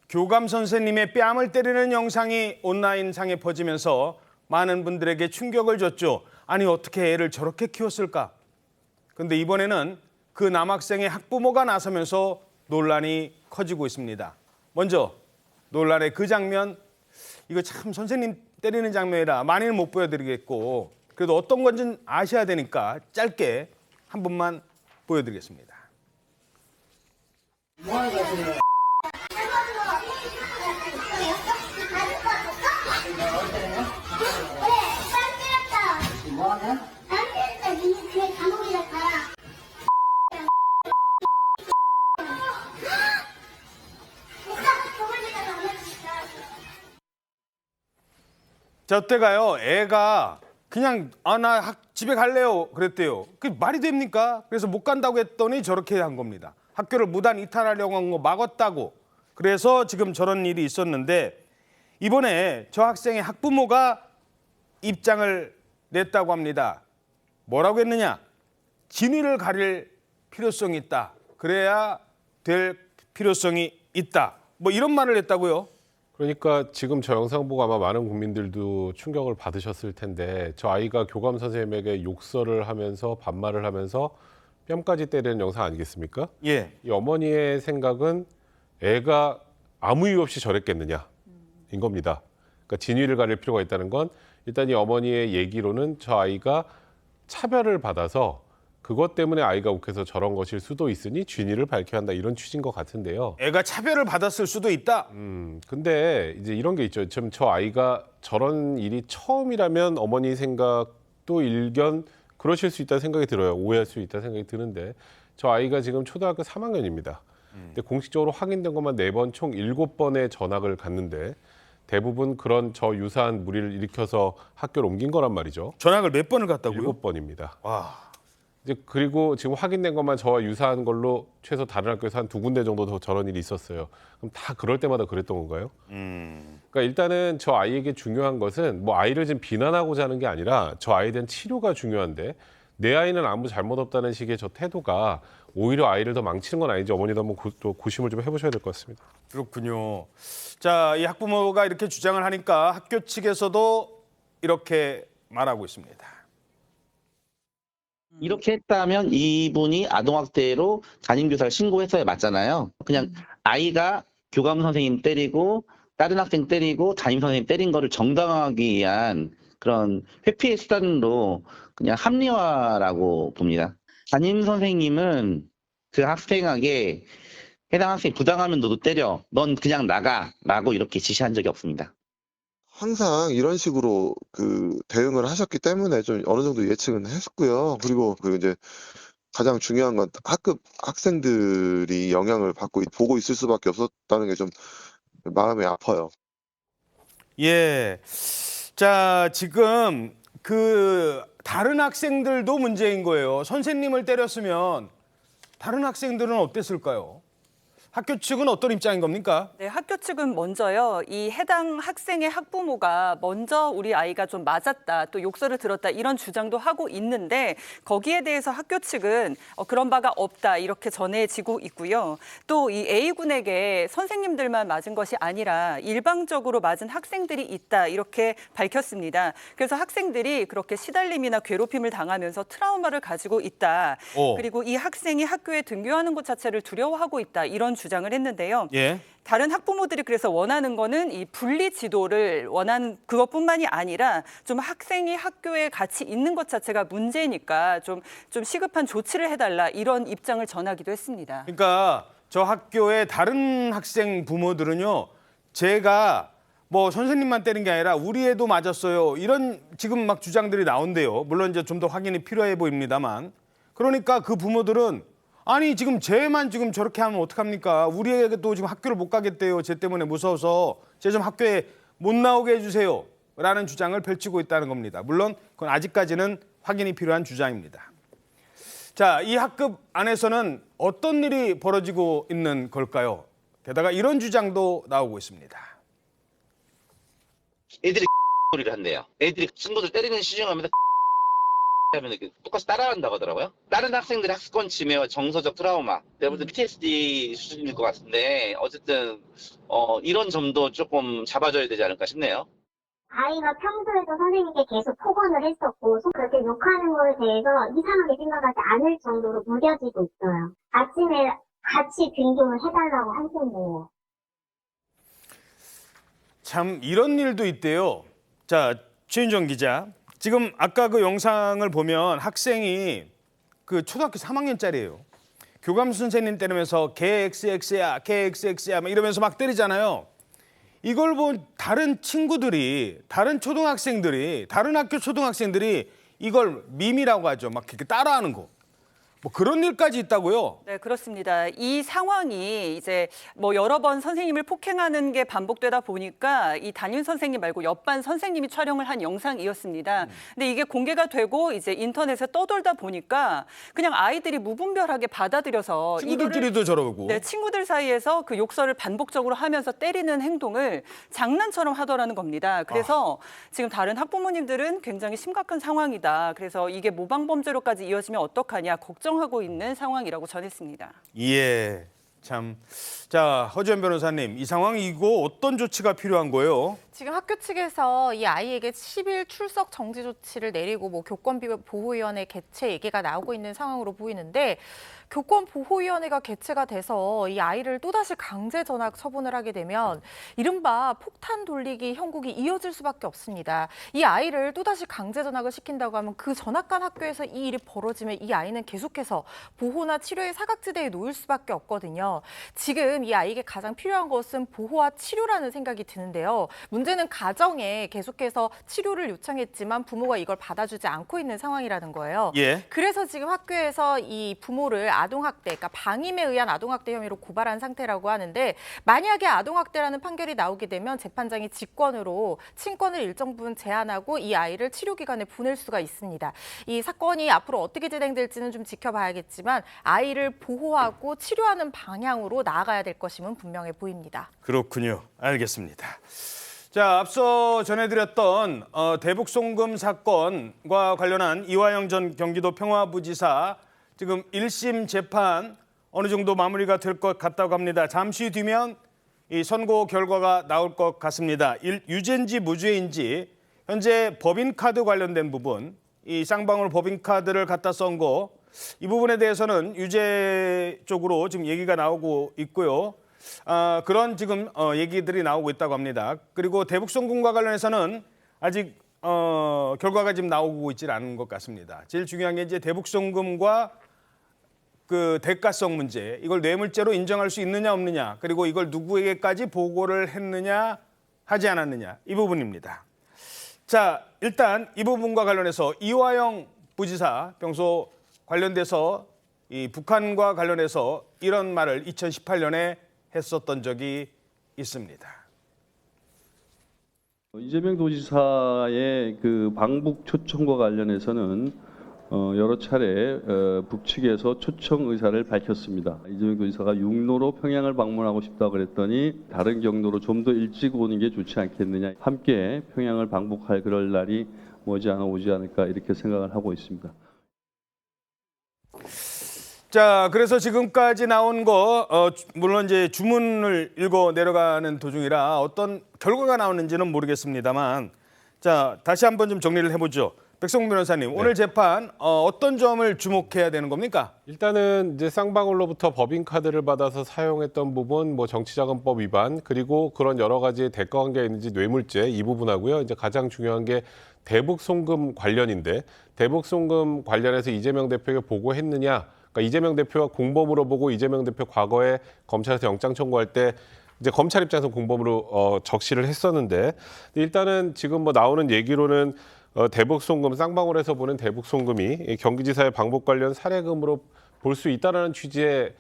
교감 선생님의 뺨을 때리는 영상이 온라인상에 퍼지면서 많은 분들에게 충격을 줬죠. 아니 어떻게 애를 저렇게 키웠을까? 근데 이번에는 그 남학생의 학부모가 나서면서 논란이 커지고 있습니다. 먼저 논란의 그 장면, 이거 참 선생님 때리는 장면이라 많이는 못 보여드리겠고 그래도 어떤 건지는 아셔야 되니까 짧게 한 번만 보여드리겠습니다. 자, 어때가요? 애가 그냥 나 집에 갈래요 그랬대요. 그게 말이 됩니까? 그래서 못 간다고 했더니 저렇게 한 겁니다. 학교를 무단 이탈하려고 한 거 막았다고. 그래서 지금 저런 일이 있었는데 이번에 저 학생의 학부모가 입장을 냈다고 합니다. 뭐라고 했느냐? 진위를 가릴 필요성이 있다. 그래야 될 필요성이 있다. 뭐 이런 말을 했다고요. 그러니까 지금 저 영상 보고 아마 많은 국민들도 충격을 받으셨을 텐데 저 아이가 교감 선생님에게 욕설을 하면서 반말을 하면서 뺨까지 때리는 영상 아니겠습니까? 예. 이 어머니의 생각은 애가 아무 이유 없이 저랬겠느냐인 겁니다. 그러니까 진위를 가릴 필요가 있다는 건 일단 이 어머니의 얘기로는 저 아이가 차별을 받아서 그것 때문에 아이가 욱해서 저런 것일 수도 있으니 진위를 밝혀야 한다 이런 취지인 것 같은데요. 애가 차별을 받았을 수도 있다. 근데 이제 이런 게 있죠. 지금 저 아이가 저런 일이 처음이라면 어머니 생각도 일견 그러실 수 있다는 생각이 들어요. 오해할 수 있다는 생각이 드는데 저 아이가 지금 초등학교 3학년입니다. 근데 공식적으로 확인된 것만 4번 총 7번의 전학을 갔는데 대부분 그런 저 유사한 무리를 일으켜서 학교를 옮긴 거란 말이죠. 전학을 몇 번을 갔다고요? 7번입니다. 와. 이제 그리고 지금 확인된 것만 저와 유사한 걸로 최소 다른 학교에서 한 2군데 정도 더 저런 일이 있었어요. 그럼 다 그럴 때마다 그랬던 건가요? 그러니까 일단은 저 아이에게 중요한 것은 뭐 아이를 지금 비난하고자 하는 게 아니라 저 아이에 대한 치료가 중요한데 내 아이는 아무 잘못 없다는 식의 저 태도가 오히려 아이를 더 망치는 건 아닌지 어머니도 한번 또 고심을 좀 해보셔야 될 것 같습니다. 그렇군요. 자, 이 학부모가 이렇게 주장을 하니까 학교 측에서도 이렇게 말하고 있습니다. 이렇게 했다면 이분이 아동학대로 담임교사를 신고했어야 맞잖아요. 그냥 아이가 교감 선생님 때리고 다른 학생 때리고 담임 선생님 때린 거를 정당화하기 위한 그런 회피의 수단으로 그냥 합리화라고 봅니다. 담임 선생님은 그 학생에게 해당 학생이 부당하면 너도 때려. 넌 그냥 나가라고 이렇게 지시한 적이 없습니다. 항상 이런 식으로 그 대응을 하셨기 때문에 좀 어느 정도 예측은 했고요. 그리고 이제 가장 중요한 건 학급 학생들이 영향을 받고 보고 있을 수밖에 없었다는 게 좀 마음이 아파요. 예. 자, 지금 그 다른 학생들도 문제인 거예요. 선생님을 때렸으면 다른 학생들은 어땠을까요? 학교 측은 어떤 입장인 겁니까? 네, 학교 측은 먼저요. 이 해당 학생의 학부모가 먼저 우리 아이가 좀 맞았다, 또 욕설을 들었다 이런 주장도 하고 있는데 거기에 대해서 학교 측은 그런 바가 없다 이렇게 전해지고 있고요. 또 이 A군에게 선생님들만 맞은 것이 아니라 일방적으로 맞은 학생들이 있다 이렇게 밝혔습니다. 그래서 학생들이 그렇게 시달림이나 괴롭힘을 당하면서 트라우마를 가지고 있다. 그리고 이 학생이 학교에 등교하는 것 자체를 두려워하고 있다 이런 주장을 했는데요. 예. 다른 학부모들이 그래서 원하는 거는 이 분리 지도를 원하는 그것뿐만이 아니라 좀 학생이 학교에 같이 있는 것 자체가 문제니까 좀 시급한 조치를 해달라 이런 입장을 전하기도 했습니다. 그러니까 저 학교의 다른 학생 부모들은요. 제가 뭐 선생님만 때린 게 아니라 우리 애도 맞았어요. 이런 지금 막 주장들이 나온대요. 물론 이제 좀 더 확인이 필요해 보입니다만. 그러니까 그 부모들은 아니 지금 쟤만 지금 저렇게 하면 어떡합니까? 우리 애도 지금 학교를 못 가겠대요. 쟤 때문에 무서워서 쟤 좀 학교에 못 나오게 해주세요. 라는 주장을 펼치고 있다는 겁니다. 물론 그건 아직까지는 확인이 필요한 주장입니다. 자, 이 학급 안에서는 어떤 일이 벌어지고 있는 걸까요? 게다가 이런 주장도 나오고 있습니다. 애들이 소리를 한대요. 애들이 친구들 때리는 시중하면서 하면 똑같이 따라한다고 하더라고요. 다른 학생들의 학습권 침해와 정서적 트라우마, 내가 볼 때 PTSD 수준일 것 같은데 어쨌든 이런 점도 조금 잡아줘야 되지 않을까 싶네요. 아이가 평소에도 선생님께 계속 폭언을 했었고 그렇게 욕하는 거에 대해서 이상하게 생각하지 않을 정도로 무뎌지고 있어요. 아침에 같이 등교를 해달라고 할 정도예요. 참 이런 일도 있대요. 자, 최윤정 기자. 지금 아까 그 영상을 보면 학생이 그 초등학교 3학년짜리예요. 교감 선생님 때리면서 걔 XX야, 걔 XX야 막 이러면서 막 때리잖아요. 이걸 본 다른 친구들이, 다른 초등학생들이, 다른 학교 초등학생들이 이걸 밈이라고 하죠. 막 이렇게 따라하는 거. 뭐 그런 일까지 있다고요? 네, 그렇습니다. 이 상황이 이제 뭐 여러 번 선생님을 폭행하는 게 반복되다 보니까 이 담임 선생님 말고 옆반 선생님이 촬영을 한 영상이었습니다. 근데 이게 공개가 되고 이제 인터넷에 떠돌다 보니까 그냥 아이들이 무분별하게 받아들여서 친구들끼리도 저러고. 네, 친구들 사이에서 그 욕설을 반복적으로 하면서 때리는 행동을 장난처럼 하더라는 겁니다. 그래서 지금 다른 학부모님들은 굉장히 심각한 상황이다. 그래서 이게 모방범죄로까지 이어지면 어떡하냐 걱정하고 있는 상황이라고 전했습니다. 예. 참. 자, 허지연 변호사님, 이 상황 이거 어떤 조치가 필요한 거예요? 지금 학교 측에서 이 아이에게 10일 출석 정지 조치를 내리고 뭐 교권보호위원회 개최 얘기가 나오고 있는 상황으로 보이는데 교권보호위원회가 개최가 돼서 이 아이를 또다시 강제 전학 처분을 하게 되면 이른바 폭탄 돌리기 형국이 이어질 수밖에 없습니다. 이 아이를 또다시 강제 전학을 시킨다고 하면 그 전학간 학교에서 이 일이 벌어지면 이 아이는 계속해서 보호나 치료의 사각지대에 놓일 수밖에 없거든요. 지금 이 아이에게 가장 필요한 것은 보호와 치료라는 생각이 드는데요. 문제는 가정에 계속해서 치료를 요청했지만 부모가 이걸 받아주지 않고 있는 상황이라는 거예요. 예. 그래서 지금 학교에서 이 부모를 아동학대, 그러니까 방임에 의한 아동학대 혐의로 고발한 상태라고 하는데 만약에 아동학대라는 판결이 나오게 되면 재판장이 직권으로 친권을 일정 부분 제한하고 이 아이를 치료기관에 보낼 수가 있습니다. 이 사건이 앞으로 어떻게 진행될지는 좀 지켜봐야겠지만 아이를 보호하고 치료하는 방향으로 나아가야 될 것임은 분명해 보입니다. 그렇군요. 알겠습니다. 자, 앞서 전해드렸던 대북 송금 사건과 관련한 이화영 전 경기도 평화부지사 지금 1심 재판 어느 정도 마무리가 될 것 같다고 합니다. 잠시 뒤면 이 선고 결과가 나올 것 같습니다. 유죄인지 무죄인지 현재 법인카드 관련된 부분, 이 쌍방울 법인카드를 갖다 쓴 거, 이 부분에 대해서는 유죄 쪽으로 지금 얘기가 나오고 있고요. 그런 지금 얘기들이 나오고 있다고 합니다. 그리고 대북 송금과 관련해서는 아직 결과가 지금 나오고 있지 않은 것 같습니다. 제일 중요한 게 이제 대북 송금과 그 대가성 문제, 이걸 뇌물죄로 인정할 수 있느냐 없느냐, 그리고 이걸 누구에게까지 보고를 했느냐 하지 않았느냐, 이 부분입니다. 자, 일단 이 부분과 관련해서 이화영 부지사 평소 관련돼서 이 북한과 관련해서 이런 말을 2018년에 했었던 적이 있습니다. 이재명 도지사의 그 방북 초청과 관련해서는 여러 차례 북측에서 초청 의사를 밝혔습니다. 이재명 도지사가 육로로 평양을 방문하고 싶다고 그랬더니 다른 경로로 좀 더 일찍 오는 게 좋지 않겠느냐. 함께 평양을 방북할 그럴 날이 머지않아 오지 않을까 이렇게 생각을 하고 있습니다. 자, 그래서 지금까지 나온 거 물론 이제 주문을 읽어 내려가는 도중이라 어떤 결과가 나오는지는 모르겠습니다만, 자, 다시 한번 좀 정리를 해보죠. 백성문 변호사님, 오늘 재판 어떤 점을 주목해야 되는 겁니까? 일단은 이제 쌍방울로부터 법인카드를 받아서 사용했던 부분, 뭐 정치자금법 위반, 그리고 그런 여러 가지 대가관계가 있는지 뇌물죄 이 부분하고요. 이제 가장 중요한 게 대북 송금 관련인데, 대북 송금 관련해서 이재명 대표에게 보고했느냐? 그러니까 이재명 대표가 공범으로 보고 이재명 대표 과거에 검찰에서 영장 청구할 때 이제 검찰 입장에서 공범으로 적시를 했었는데, 일단은 지금 뭐 나오는 얘기로는 대북 송금, 쌍방울에서 보는 대북 송금이 경기지사의 방북 관련 사례금으로 볼 수 있다라는 취지의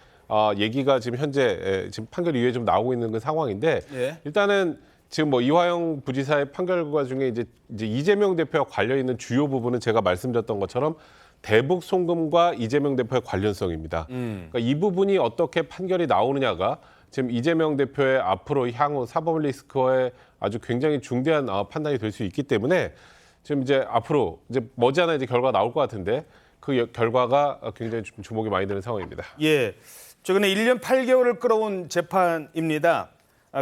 얘기가 지금 현재 지금 판결 이후에 좀 나오고 있는 그 상황인데, 예. 일단은 지금 뭐 이화영 부지사의 판결 결과 중에 이제 이재명 대표와 관련 있는 주요 부분은 제가 말씀드렸던 것처럼 대북 송금과 이재명 대표의 관련성입니다. 그러니까 이 부분이 어떻게 판결이 나오느냐가 지금 이재명 대표의 앞으로 향후 사법 리스크에 아주 굉장히 중대한 판단이 될 수 있기 때문에 지금 이제 앞으로 이제 머지않아 이제 결과가 나올 것 같은데 그 결과가 굉장히 좀 주목이 많이 되는 상황입니다. 예, 최근에 1년 8개월을 끌어온 재판입니다.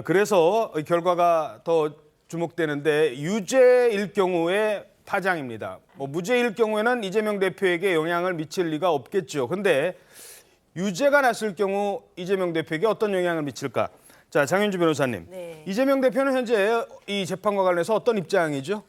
그래서 결과가 더 주목되는데 유죄일 경우에 파장입니다. 뭐 무죄일 경우에는 이재명 대표에게 영향을 미칠 리가 없겠죠. 근데 유죄가 났을 경우 이재명 대표에게 어떤 영향을 미칠까? 자, 장윤주 변호사님. 네. 이재명 대표는 현재 이 재판과 관련해서 어떤 입장이죠?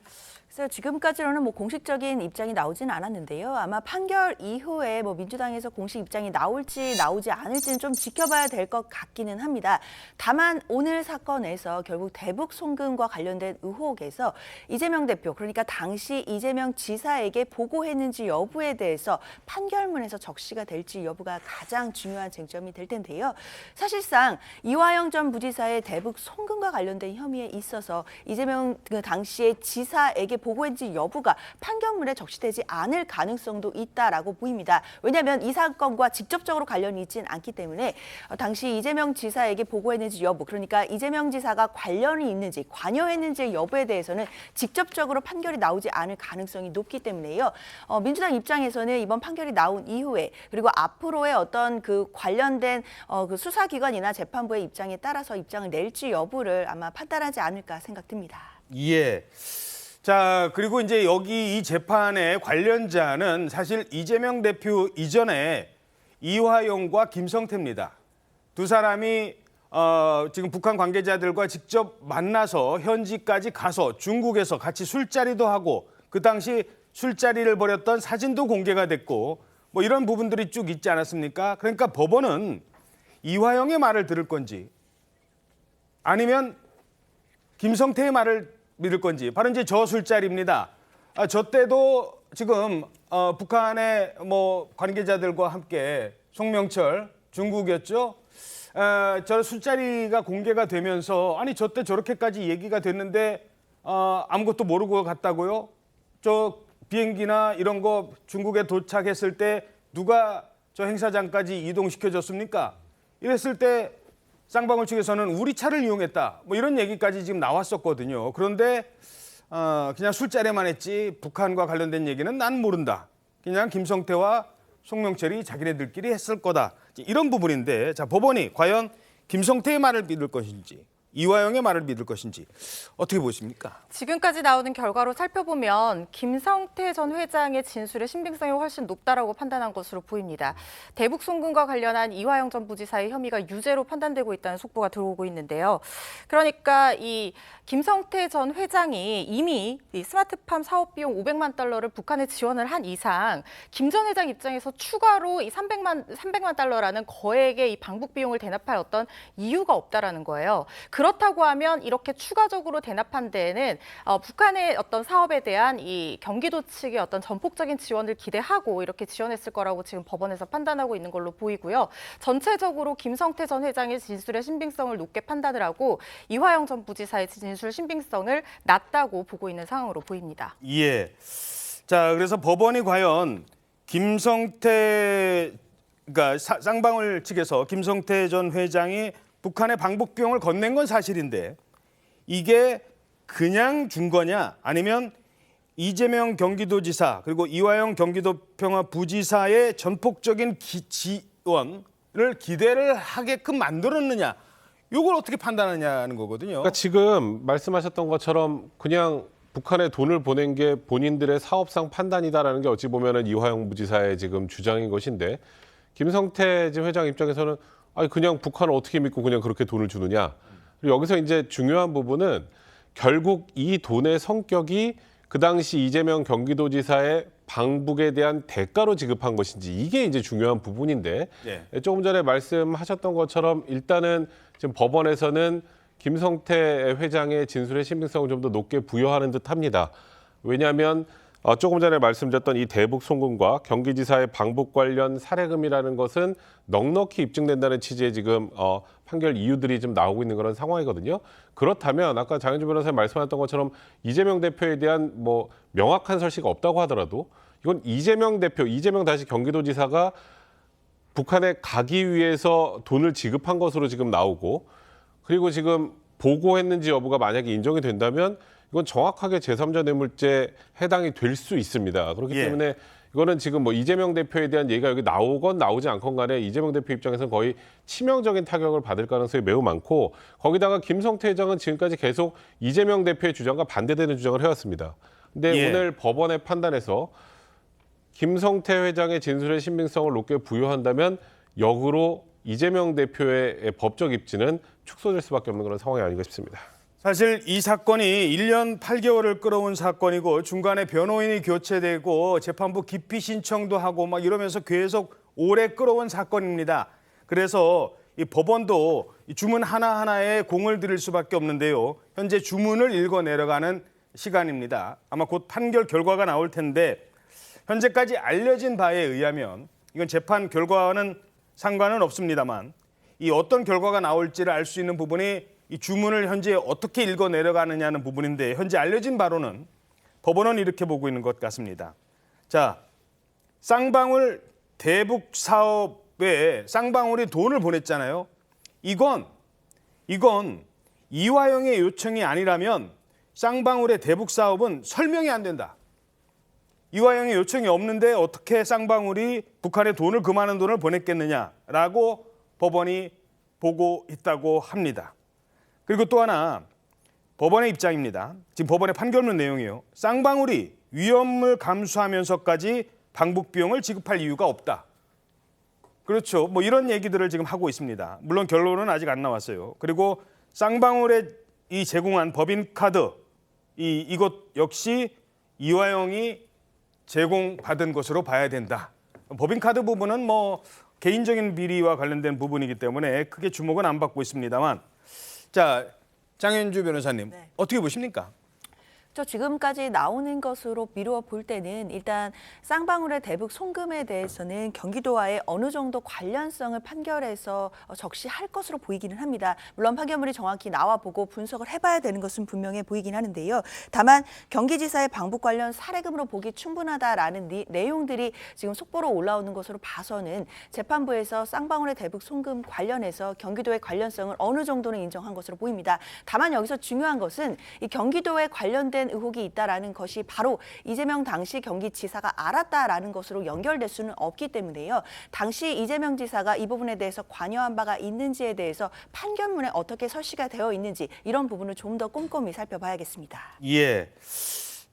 그래서 지금까지로는 뭐 공식적인 입장이 나오진 않았는데요. 아마 판결 이후에 뭐 민주당에서 공식 입장이 나올지 나오지 않을지는 좀 지켜봐야 될 것 같기는 합니다. 다만 오늘 사건에서 결국 대북 송금과 관련된 의혹에서 이재명 대표, 그러니까 당시 이재명 지사에게 보고했는지 여부에 대해서 판결문에서 적시가 될지 여부가 가장 중요한 쟁점이 될 텐데요. 사실상 이화영 전 부지사의 대북 송금과 관련된 혐의에 있어서 이재명 그 당시의 지사에게 보고했는지 여부가 판결문에 적시되지 않을 가능성도 있다라고 보입니다. 왜냐하면 이 사건과 직접적으로 관련이 있지는 않기 때문에 당시 이재명 지사에게 보고했는지 여부, 그러니까 이재명 지사가 관련이 있는지 관여했는지 여부에 대해서는 직접적으로 판결이 나오지 않을 가능성이 높기 때문에요. 민주당 입장에서는 이번 판결이 나온 이후에 그리고 앞으로의 어떤 그 관련된 그 수사기관이나 재판부의 입장에 따라서 입장을 낼지 여부를 아마 판단하지 않을까 생각됩니다. 예. 자, 그리고 이제 여기 이 재판의 관련자는 사실 이재명 대표 이전에 이화영과 김성태입니다. 두 사람이 지금 북한 관계자들과 직접 만나서 현지까지 가서 중국에서 같이 술자리도 하고 그 당시 술자리를 벌였던 사진도 공개가 됐고 뭐 이런 부분들이 쭉 있지 않았습니까? 그러니까 법원은 이화영의 말을 들을 건지 아니면 김성태의 말을 믿을 건지 바로 이제 저 술자리입니다. 저 때도 지금 북한의 뭐 관계자들과 함께 송명철 중국이었죠. 저 술자리가 공개가 되면서 아니 저 때 저렇게까지 얘기가 됐는데 아무것도 모르고 갔다고요? 저 비행기나 이런 거 중국에 도착했을 때 누가 저 행사장까지 이동시켜줬습니까? 이랬을 때 쌍방울 측에서는 우리 차를 이용했다. 뭐 이런 얘기까지 지금 나왔었거든요. 그런데 그냥 술자리만 했지 북한과 관련된 얘기는 난 모른다. 그냥 김성태와 송명철이 자기네들끼리 했을 거다. 이런 부분인데 자 법원이 과연 김성태의 말을 믿을 것인지 이화영의 말을 믿을 것인지 어떻게 보십니까? 지금까지 나오는 결과로 살펴보면 김성태 전 회장의 진술의 신빙성이 훨씬 높다라고 판단한 것으로 보입니다. 대북 송금과 관련한 이화영 전 부지사의 혐의가 유죄로 판단되고 있다는 속보가 들어오고 있는데요. 그러니까 이 김성태 전 회장이 이미 이 스마트팜 사업 비용 500만 달러를 북한에 지원을 한 이상 김 전 회장 입장에서 추가로 이 300만 달러라는 거액의 이 방북 비용을 대납할 어떤 이유가 없다라는 거예요. 그렇다고 하면 이렇게 추가적으로 대납한 데에는 북한의 어떤 사업에 대한 이 경기도 측의 어떤 전폭적인 지원을 기대하고 이렇게 지원했을 거라고 지금 법원에서 판단하고 있는 걸로 보이고요. 전체적으로 김성태 전 회장의 진술의 신빙성을 높게 판단을 하고 이화영 전 부지사의 진술 신빙성을 낮다고 보고 있는 상황으로 보입니다. 예. 자, 그래서 법원이 과연 김성태 그러니까 쌍방울 측에서 김성태 전 회장이 북한의 방북 비용을 건넨 건 사실인데 이게 그냥 준 거냐 아니면 이재명 경기도지사 그리고 이화영 경기도평화부지사의 전폭적인 지원을 기대를 하게끔 만들었느냐 이걸 어떻게 판단하냐는 거거든요. 그러니까 지금 말씀하셨던 것처럼 그냥 북한에 돈을 보낸 게 본인들의 사업상 판단이다라는 게 어찌 보면은 이화영 부지사의 지금 주장인 것인데 김성태 회장 입장에서는 아니 그냥 북한을 어떻게 믿고 그냥 그렇게 돈을 주느냐. 그리고 여기서 이제 중요한 부분은 결국 이 돈의 성격이 그 당시 이재명 경기도지사의 방북에 대한 대가로 지급한 것인지 이게 이제 중요한 부분인데 예. 조금 전에 말씀하셨던 것처럼 일단은 지금 법원에서는 김성태 회장의 진술의 신빙성을 좀 더 높게 부여하는 듯합니다. 왜냐하면 조금 전에 말씀드렸던 이 대북 송금과 경기지사의 방북 관련 사례금이라는 것은 넉넉히 입증된다는 취지의 지금 판결 이유들이 좀 나오고 있는 그런 상황이거든요. 그렇다면 아까 장현주 변호사님 말씀하셨던 것처럼 이재명 대표에 대한 뭐 명확한 설시가 없다고 하더라도 이건 이재명 다시 경기도지사가 북한에 가기 위해서 돈을 지급한 것으로 지금 나오고 그리고 지금 보고했는지 여부가 만약에 인정이 된다면 이건 정확하게 제3자 뇌물죄에 해당이 될 수 있습니다. 그렇기 예. 때문에 이거는 지금 뭐 이재명 대표에 대한 얘기가 여기 나오건 나오지 않건 간에 이재명 대표 입장에서는 거의 치명적인 타격을 받을 가능성이 매우 많고 거기다가 김성태 회장은 지금까지 계속 이재명 대표의 주장과 반대되는 주장을 해왔습니다. 근데 예. 오늘 법원의 판단에서 김성태 회장의 진술의 신빙성을 높게 부여한다면 역으로 이재명 대표의 법적 입지는 축소될 수밖에 없는 그런 상황이 아닌가 싶습니다. 사실 이 사건이 1년 8개월을 끌어온 사건이고 중간에 변호인이 교체되고 재판부 기피 신청도 하고 막 이러면서 계속 오래 끌어온 사건입니다. 그래서 이 법원도 이 주문 하나하나에 공을 들일 수밖에 없는데요. 현재 주문을 읽어 내려가는 시간입니다. 아마 곧 판결 결과가 나올 텐데 현재까지 알려진 바에 의하면 이건 재판 결과와는 상관은 없습니다만 이 어떤 결과가 나올지를 알 수 있는 부분이 이 주문을 현재 어떻게 읽어 내려가느냐는 부분인데 현재 알려진 바로는 법원은 이렇게 보고 있는 것 같습니다. 자, 쌍방울 대북 사업에 쌍방울이 돈을 보냈잖아요. 이건 이화영의 요청이 아니라면 쌍방울의 대북 사업은 설명이 안 된다. 이화영의 요청이 없는데 어떻게 쌍방울이 북한에 돈을 그 많은 돈을 보냈겠느냐라고 법원이 보고 있다고 합니다. 그리고 또 하나 법원의 입장입니다. 지금 법원의 판결문 내용이요. 쌍방울이 위험을 감수하면서까지 방북 비용을 지급할 이유가 없다. 그렇죠. 뭐 이런 얘기들을 지금 하고 있습니다. 물론 결론은 아직 안 나왔어요. 그리고 쌍방울에 이 제공한 법인카드 이것 역시 이화영이 제공받은 것으로 봐야 된다. 법인카드 부분은 뭐 개인적인 비리와 관련된 부분이기 때문에 크게 주목은 안 받고 있습니다만, 자, 장현주 변호사님, 네. 어떻게 보십니까? 저 지금까지 나오는 것으로 미루어 볼 때는 일단 쌍방울의 대북 송금에 대해서는 경기도와의 어느 정도 관련성을 판결해서 적시할 것으로 보이기는 합니다. 물론 판결문이 정확히 나와보고 분석을 해봐야 되는 것은 분명해 보이긴 하는데요. 다만 경기지사의 방북 관련 사례금으로 보기 충분하다라는 내용들이 지금 속보로 올라오는 것으로 봐서는 재판부에서 쌍방울의 대북 송금 관련해서 경기도의 관련성을 어느 정도는 인정한 것으로 보입니다. 다만 여기서 중요한 것은 이 경기도에 관련된 의혹이 있다라는 것이 바로 이재명 당시 경기지사가 알았다라는 것으로 연결될 수는 없기 때문에요. 당시 이재명 지사가 이 부분에 대해서 관여한 바가 있는지에 대해서 판결문에 어떻게 설치가 되어 있는지 이런 부분을 좀 더 꼼꼼히 살펴봐야겠습니다. 예.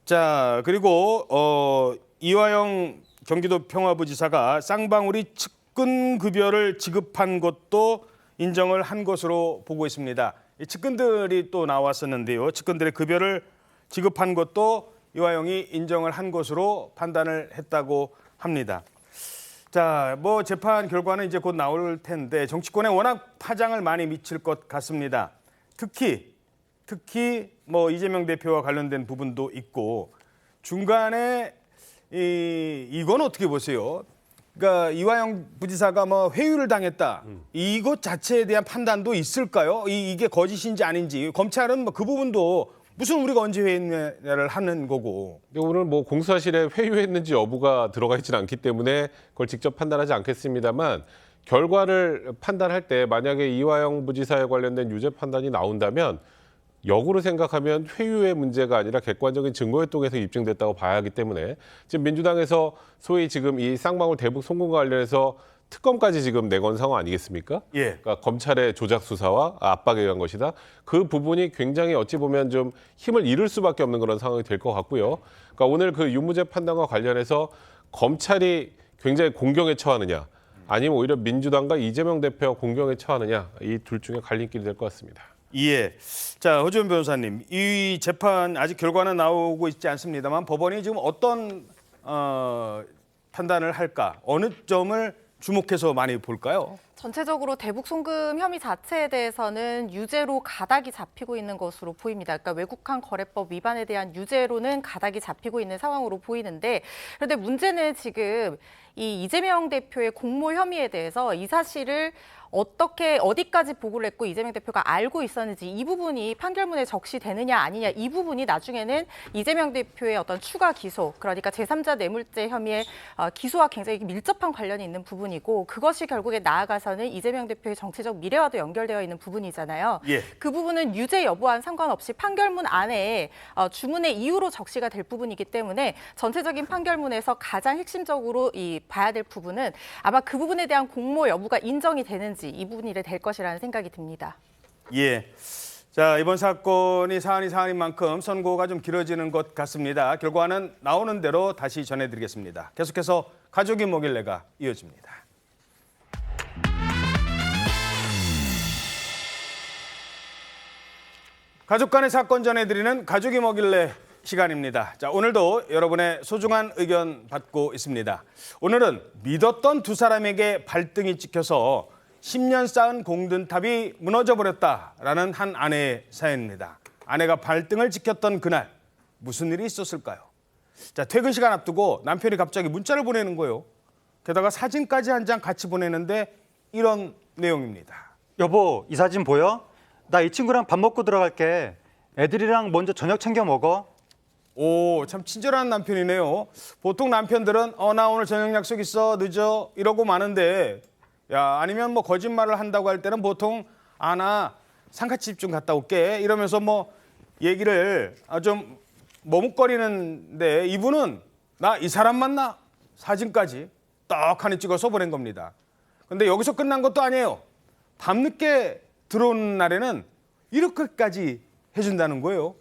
자, 그리고 이화영 경기도 평화부지사가 쌍방울이 측근급여를 지급한 것도 인정을 한 것으로 보고 있습니다. 이 측근들이 또 나왔었는데요. 측근들의 급여를 지급한 것도 이화영이 인정을 한 것으로 판단을 했다고 합니다. 자, 뭐 재판 결과는 이제 곧 나올 텐데 정치권에 워낙 파장을 많이 미칠 것 같습니다. 특히 뭐 이재명 대표와 관련된 부분도 있고 중간에 이건 어떻게 보세요? 그러니까 이화영 부지사가 뭐 회유를 당했다. 이것 자체에 대한 판단도 있을까요? 이게 거짓인지 아닌지. 검찰은 뭐 그 부분도 무슨 우리가 언제 회유를 하는 거고. 오늘 뭐 공수처실에 회유했는지 여부가 들어가 있지는 않기 때문에 그걸 직접 판단하지 않겠습니다만 결과를 판단할 때 만약에 이화영 부지사에 관련된 유죄 판단이 나온다면 역으로 생각하면 회유의 문제가 아니라 객관적인 증거에 통해서 입증됐다고 봐야 하기 때문에 지금 민주당에서 소위 지금 이 쌍방울 대북 송금과 관련해서 특검까지 지금 내건 상황 아니겠습니까? 예. 그러니까 검찰의 조작 수사와 압박에 의한 것이다. 그 부분이 굉장히 어찌 보면 좀 힘을 잃을 수밖에 없는 그런 상황이 될 것 같고요. 그러니까 오늘 그 유무죄 판단과 관련해서 검찰이 굉장히 공경에 처하느냐 아니면 오히려 민주당과 이재명 대표가 공경에 처하느냐 이 둘 중에 갈림길이 될 것 같습니다. 예. 자, 허지원 변호사님, 이 재판 아직 결과는 나오고 있지 않습니다만 법원이 지금 어떤 판단을 할까? 어느 점을 주목해서 많이 볼까요? 전체적으로 대북 송금 혐의 자체에 대해서는 유죄로 가닥이 잡히고 있는 것으로 보입니다. 그러니까 외국환 거래법 위반에 대한 유죄로는 가닥이 잡히고 있는 상황으로 보이는데, 그런데 문제는 지금 이 이재명 대표의 공모 혐의에 대해서 이 사실을 어디까지 보고를 했고 이재명 대표가 알고 있었는지 이 부분이 판결문에 적시되느냐 아니냐 이 부분이 나중에는 이재명 대표의 어떤 추가 기소, 그러니까 제3자 뇌물죄 혐의의 기소와 굉장히 밀접한 관련이 있는 부분이고 그것이 결국에 나아가서는 이재명 대표의 정치적 미래와도 연결되어 있는 부분이잖아요. 예. 그 부분은 유죄 여부와는 상관없이 판결문 안에 주문의 이유로 적시가 될 부분이기 때문에 전체적인 판결문에서 가장 핵심적으로 봐야 될 부분은 아마 그 부분에 대한 공모 여부가 인정이 되는지 이 부분이 될 것이라는 생각이 듭니다. 예. 자, 이번 사건이 사안인 만큼 선고가 좀 길어지는 것 같습니다. 결과는 나오는 대로 다시 전해드리겠습니다. 계속해서 가족이 뭐길래가 이어집니다. 가족 간의 사건 전해드리는 가족이 뭐길래 시간입니다. 자, 오늘도 여러분의 소중한 의견 받고 있습니다. 오늘은 믿었던 두 사람에게 발등이 찍혀서 10년 쌓은 공든탑이 무너져버렸다라는 한 아내의 사연입니다. 아내가 발등을 지켰던 그날 무슨 일이 있었을까요? 자, 퇴근 시간 앞두고 남편이 갑자기 문자를 보내는 거예요. 게다가 사진까지 한 장 같이 보내는데 이런 내용입니다. 여보, 이 사진 보여? 나 이 친구랑 밥 먹고 들어갈게. 애들이랑 먼저 저녁 챙겨 먹어. 오, 참 친절한 남편이네요. 보통 남편들은 나 오늘 저녁 약속 있어 늦어 이러고 마는데 야 아니면 뭐 거짓말을 한다고 할 때는 보통 나 상가집 좀 갔다 올게 이러면서 뭐 얘기를 좀 머뭇거리는데 이분은 나 이 사람 만나 사진까지 떡하니 찍어서 보낸 겁니다. 근데 여기서 끝난 것도 아니에요. 밤늦게 들어오는 날에는 이렇게까지 해준다는 거예요.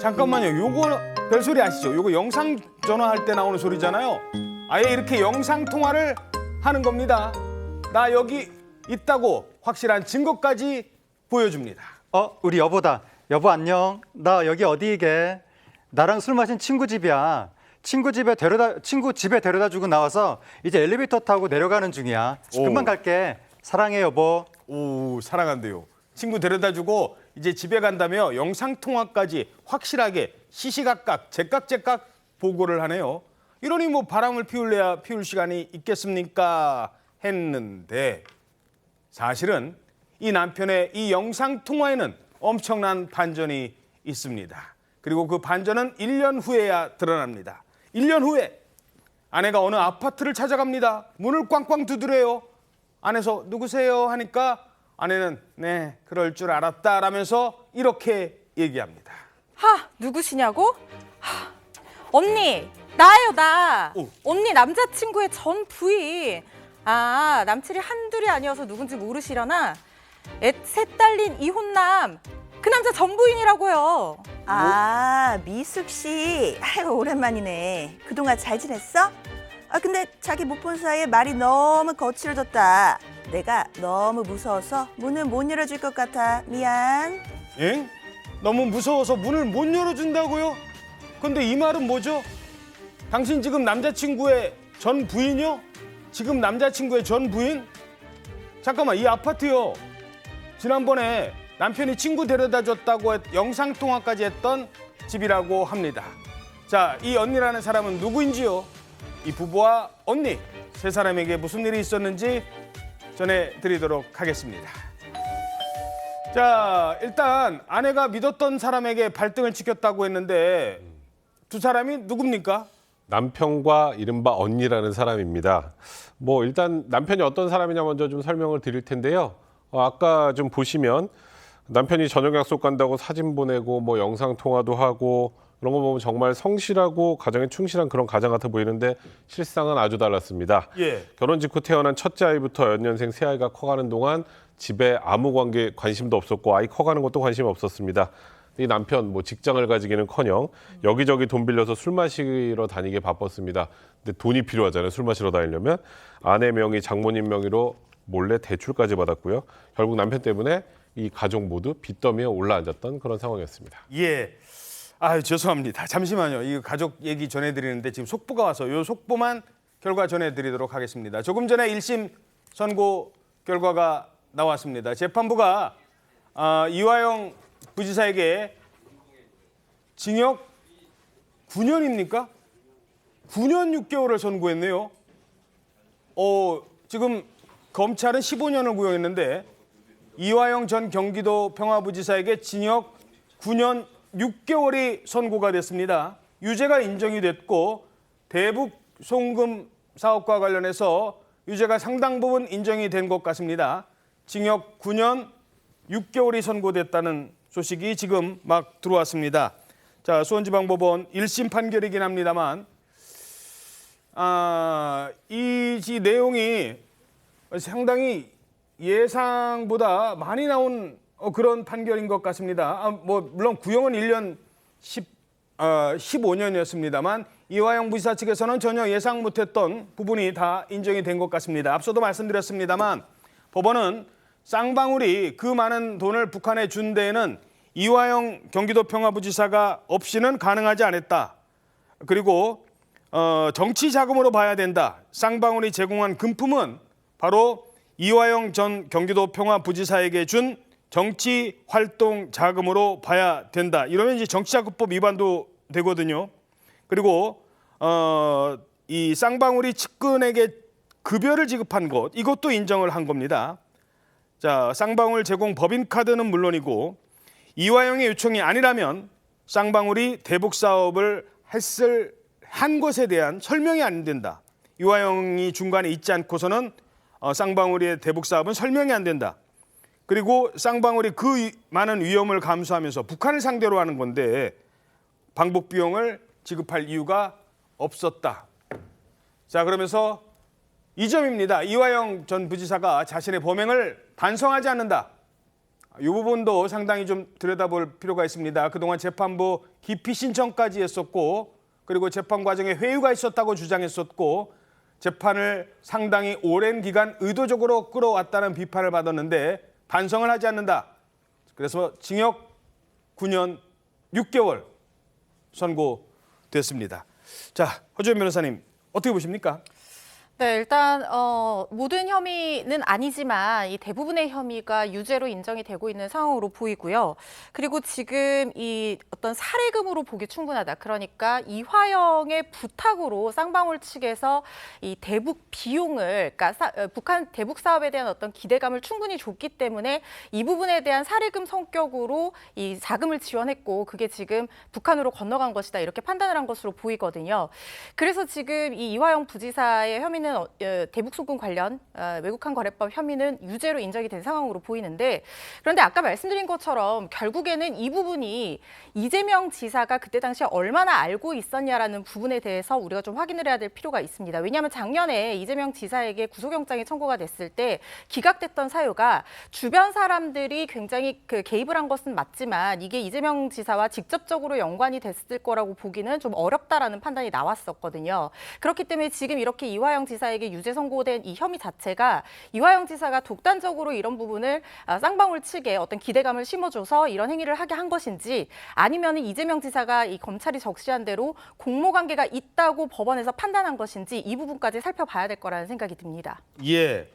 잠깐만요. 요거 별소리 아시죠? 요거 영상 전화할 때 나오는 소리잖아요. 아예 이렇게 영상 통화를 하는 겁니다. 나 여기 있다고 확실한 증거까지 보여줍니다. 우리 여보다. 여보 안녕. 나 여기 어디게? 나랑 술 마신 친구 집이야. 친구 집에 데려다 주고 나와서 이제 엘리베이터 타고 내려가는 중이야. 금방 갈게. 사랑해 여보. 오, 사랑한대요. 친구 데려다 주고 이제 집에 간다며 영상 통화까지 확실하게 시시각각 제깍제깍 보고를 하네요. 이러니 뭐 바람을 피울래야 피울 시간이 있겠습니까? 했는데 사실은 이 남편의 이 영상 통화에는 엄청난 반전이 있습니다. 그리고 그 반전은 1년 후에야 드러납니다. 1년 후에 아내가 어느 아파트를 찾아갑니다. 문을 꽝꽝 두드려요. 안에서 누구세요? 하니까 아내는 네, 그럴 줄 알았다라면서 이렇게 얘기합니다. 누구시냐고? 언니, 나예요, 나. 언니 남자친구의 전 부인. 남친이 한둘이 아니어서 누군지 모르시려나? 셋 딸린 이혼남. 그 남자 전 부인이라고요. 미숙 씨. 아이고, 오랜만이네. 그동안 잘 지냈어? 근데 자기 못 본 사이에 말이 너무 거칠어졌다. 내가 너무 무서워서 문을 못 열어줄 것 같아. 미안. 엥? 너무 무서워서 문을 못 열어준다고요? 근데 이 말은 뭐죠? 당신 지금 남자친구의 전 부인이요? 지금 남자친구의 전 부인? 잠깐만, 이 아파트요. 지난번에 남편이 친구 데려다 줬다고 영상통화까지 했던 집이라고 합니다. 자, 이 언니라는 사람은 누구인지요? 이 부부와 언니, 세 사람에게 무슨 일이 있었는지 전해드리도록 하겠습니다. 자, 일단 아내가 믿었던 사람에게 발등을 찍혔다고 했는데 두 사람이 누굽니까? 남편과 이른바 언니라는 사람입니다. 뭐 일단 남편이 어떤 사람이냐 먼저 좀 설명을 드릴 텐데요. 아까 좀 보시면 남편이 저녁 약속 간다고 사진 보내고 뭐 영상 통화도 하고 그런 거 보면 정말 성실하고 가정에 충실한 그런 가장 같아 보이는데 실상은 아주 달랐습니다. 예. 결혼 직후 태어난 첫째 아이부터 연년생 새 아이가 커가는 동안 집에 아무 관심도 없었고 아이 커가는 것도 관심이 없었습니다. 이 남편 뭐 직장을 가지기는커녕 여기저기 돈 빌려서 술 마시러 다니게 바빴습니다. 근데 돈이 필요하잖아요. 술 마시러 다니려면. 아내 명의, 장모님 명의로 몰래 대출까지 받았고요. 결국 남편 때문에 이 가족 모두 빚더미에 올라앉았던 그런 상황이었습니다. 예. 죄송합니다. 잠시만요. 이 가족 얘기 전해드리는데 지금 속보가 와서 이 속보만 결과 전해드리도록 하겠습니다. 조금 전에 1심 선고 결과가 나왔습니다. 재판부가 이화영 부지사에게 징역 9년입니까? 9년 6개월을 선고했네요. 지금 검찰은 15년을 구형했는데 이화영 전 경기도 평화부지사에게 징역 9년 6개월이 선고가 됐습니다. 유죄가 인정이 됐고 대북 송금 사업과 관련해서 유죄가 상당 부분 인정이 된 것 같습니다. 징역 9년 6개월이 선고됐다는 소식이 지금 막 들어왔습니다. 자, 수원지방법원 1심 판결이긴 합니다만 이 내용이 상당히 예상보다 많이 나온 그런 판결인 것 같습니다. 물론 구형은 1년 15년이었습니다만 이화영 부지사 측에서는 전혀 예상 못했던 부분이 다 인정이 된 것 같습니다. 앞서도 말씀드렸습니다만 법원은 쌍방울이 그 많은 돈을 북한에 준 데에는 이화영 경기도 평화부지사가 없이는 가능하지 않았다. 그리고 정치 자금으로 봐야 된다. 쌍방울이 제공한 금품은 바로 이화영 전 경기도 평화부지사에게 준 정치 활동 자금으로 봐야 된다. 이러면 이제 정치자금법 위반도 되거든요. 그리고 이 쌍방울이 측근에게 급여를 지급한 것, 이것도 인정을 한 겁니다. 자, 쌍방울 제공 법인카드는 물론이고 이화영의 요청이 아니라면 쌍방울이 대북 사업을 한 것에 대한 설명이 안 된다. 이화영이 중간에 있지 않고서는 쌍방울의 대북 사업은 설명이 안 된다. 그리고 쌍방울이 그 많은 위험을 감수하면서 북한을 상대로 하는 건데 방북 비용을 지급할 이유가 없었다. 자, 그러면서 이 점입니다. 이화영 전 부지사가 자신의 범행을 반성하지 않는다. 이 부분도 상당히 좀 들여다볼 필요가 있습니다. 그동안 재판부 기피 신청까지 했었고 그리고 재판 과정에 회유가 있었다고 주장했었고 재판을 상당히 오랜 기간 의도적으로 끌어왔다는 비판을 받았는데 반성을 하지 않는다. 그래서 징역 9년 6개월 선고됐습니다. 자, 허주연 변호사님 어떻게 보십니까? 네, 일단 모든 혐의는 아니지만 이 대부분의 혐의가 유죄로 인정이 되고 있는 상황으로 보이고요. 그리고 지금 이 어떤 사례금으로 보기 충분하다. 그러니까 이화영의 부탁으로 쌍방울 측에서 이 대북 비용을, 그러니까 북한 대북 사업에 대한 어떤 기대감을 충분히 줬기 때문에 이 부분에 대한 사례금 성격으로 이 자금을 지원했고 그게 지금 북한으로 건너간 것이다. 이렇게 판단을 한 것으로 보이거든요. 그래서 지금 이 이화영 부지사의 혐의는 대북 송금 관련 외국환 거래법 혐의는 유죄로 인정이 된 상황으로 보이는데 그런데 아까 말씀드린 것처럼 결국에는 이 부분이 이재명 지사가 그때 당시에 얼마나 알고 있었냐라는 부분에 대해서 우리가 좀 확인을 해야 될 필요가 있습니다. 왜냐하면 작년에 이재명 지사에게 구속영장이 청구가 됐을 때 기각됐던 사유가 주변 사람들이 굉장히 개입을 한 것은 맞지만 이게 이재명 지사와 직접적으로 연관이 됐을 거라고 보기는 좀 어렵다라는 판단이 나왔었거든요. 그렇기 때문에 지금 이렇게 이화영 지사에게 유죄 선고된 이 혐의 자체가 이화영 지사가 독단적으로 이런 부분을 쌍방울 측에 어떤 기대감을 심어줘서 이런 행위를 하게 한 것인지 아니면 이재명 지사가 이 검찰이 적시한 대로 공모관계가 있다고 법원에서 판단한 것인지 이 부분까지 살펴봐야 될 거라는 생각이 듭니다. 예.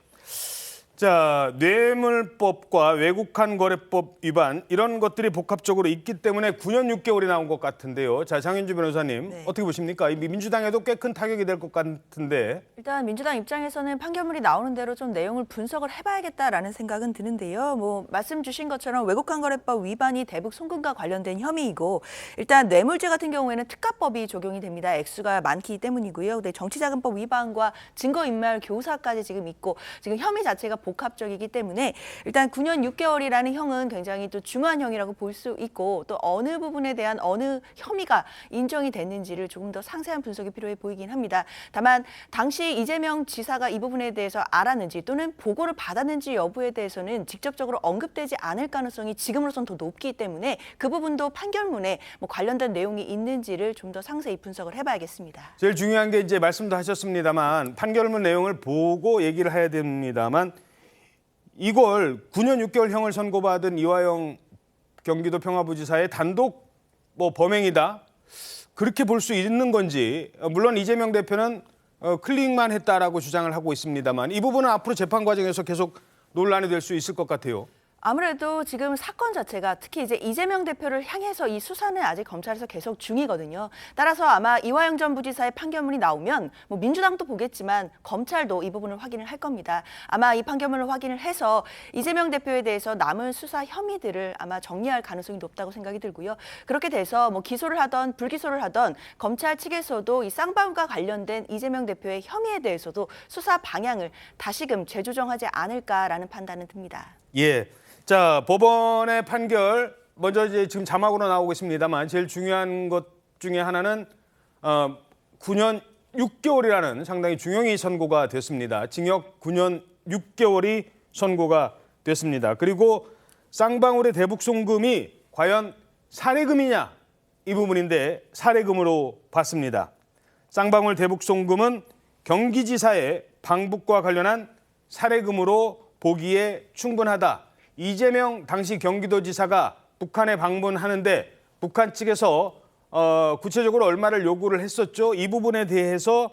자, 뇌물법과 외국환 거래법 위반 이런 것들이 복합적으로 있기 때문에 9년 6개월이 나온 것 같은데요. 자, 장윤주 변호사님 어떻게 보십니까? 민주당에도 꽤 큰 타격이 될 것 같은데. 일단 민주당 입장에서는 판결문이 나오는 대로 좀 내용을 분석을 해봐야겠다라는 생각은 드는데요. 뭐 말씀 주신 것처럼 외국환 거래법 위반이 대북 송금과 관련된 혐의이고 일단 뇌물죄 같은 경우에는 특가법이 적용이 됩니다. 액수가 많기 때문이고요. 근데 정치자금법 위반과 증거인멸 교사까지 지금 있고 지금 혐의 자체가 복합적이기 때문에 일단 9년 6개월이라는 형은 굉장히 또 중한 형이라고 볼 수 있고 또 어느 부분에 대한 어느 혐의가 인정이 됐는지를 조금 더 상세한 분석이 필요해 보이긴 합니다. 다만 당시 이재명 지사가 이 부분에 대해서 알았는지 또는 보고를 받았는지 여부에 대해서는 직접적으로 언급되지 않을 가능성이 지금으로선 더 높기 때문에 그 부분도 판결문에 뭐 관련된 내용이 있는지를 좀 더 상세히 분석을 해봐야겠습니다. 제일 중요한 게 이제 말씀도 하셨습니다만 판결문 내용을 보고 얘기를 해야 됩니다만 이걸 9년 6개월형을 선고받은 이화영 경기도 평화부지사의 단독 범행이다. 그렇게 볼 수 있는 건지 물론 이재명 대표는 클릭만 했다라고 주장을 하고 있습니다만 이 부분은 앞으로 재판 과정에서 계속 논란이 될 수 있을 것 같아요. 아무래도 지금 사건 자체가 특히 이제 이재명 대표를 향해서 이 수사는 아직 검찰에서 계속 중이거든요. 따라서 아마 이화영 전 부지사의 판결문이 나오면 뭐 민주당도 보겠지만 검찰도 이 부분을 확인을 할 겁니다. 아마 이 판결문을 확인을 해서 이재명 대표에 대해서 남은 수사 혐의들을 아마 정리할 가능성이 높다고 생각이 들고요. 그렇게 돼서 뭐 기소를 하던 불기소를 하던 검찰 측에서도 이 쌍방울과 관련된 이재명 대표의 혐의에 대해서도 수사 방향을 다시금 재조정하지 않을까라는 판단은 듭니다. 예. 자, 법원의 판결 먼저 이제 지금 자막으로 나오고 있습니다만 제일 중요한 것 중에 하나는 9년 6개월이라는 상당히 중형이 선고가 됐습니다. 징역 9년 6개월이 선고가 됐습니다. 그리고 쌍방울의 대북 송금이 과연 사례금이냐 이 부분인데 사례금으로 봤습니다. 쌍방울 대북 송금은 경기지사의 방북과 관련한 사례금으로 보기에 충분하다. 이재명 당시 경기도지사가 북한에 방문하는데 북한 측에서 구체적으로 얼마를 요구를 했었죠. 이 부분에 대해서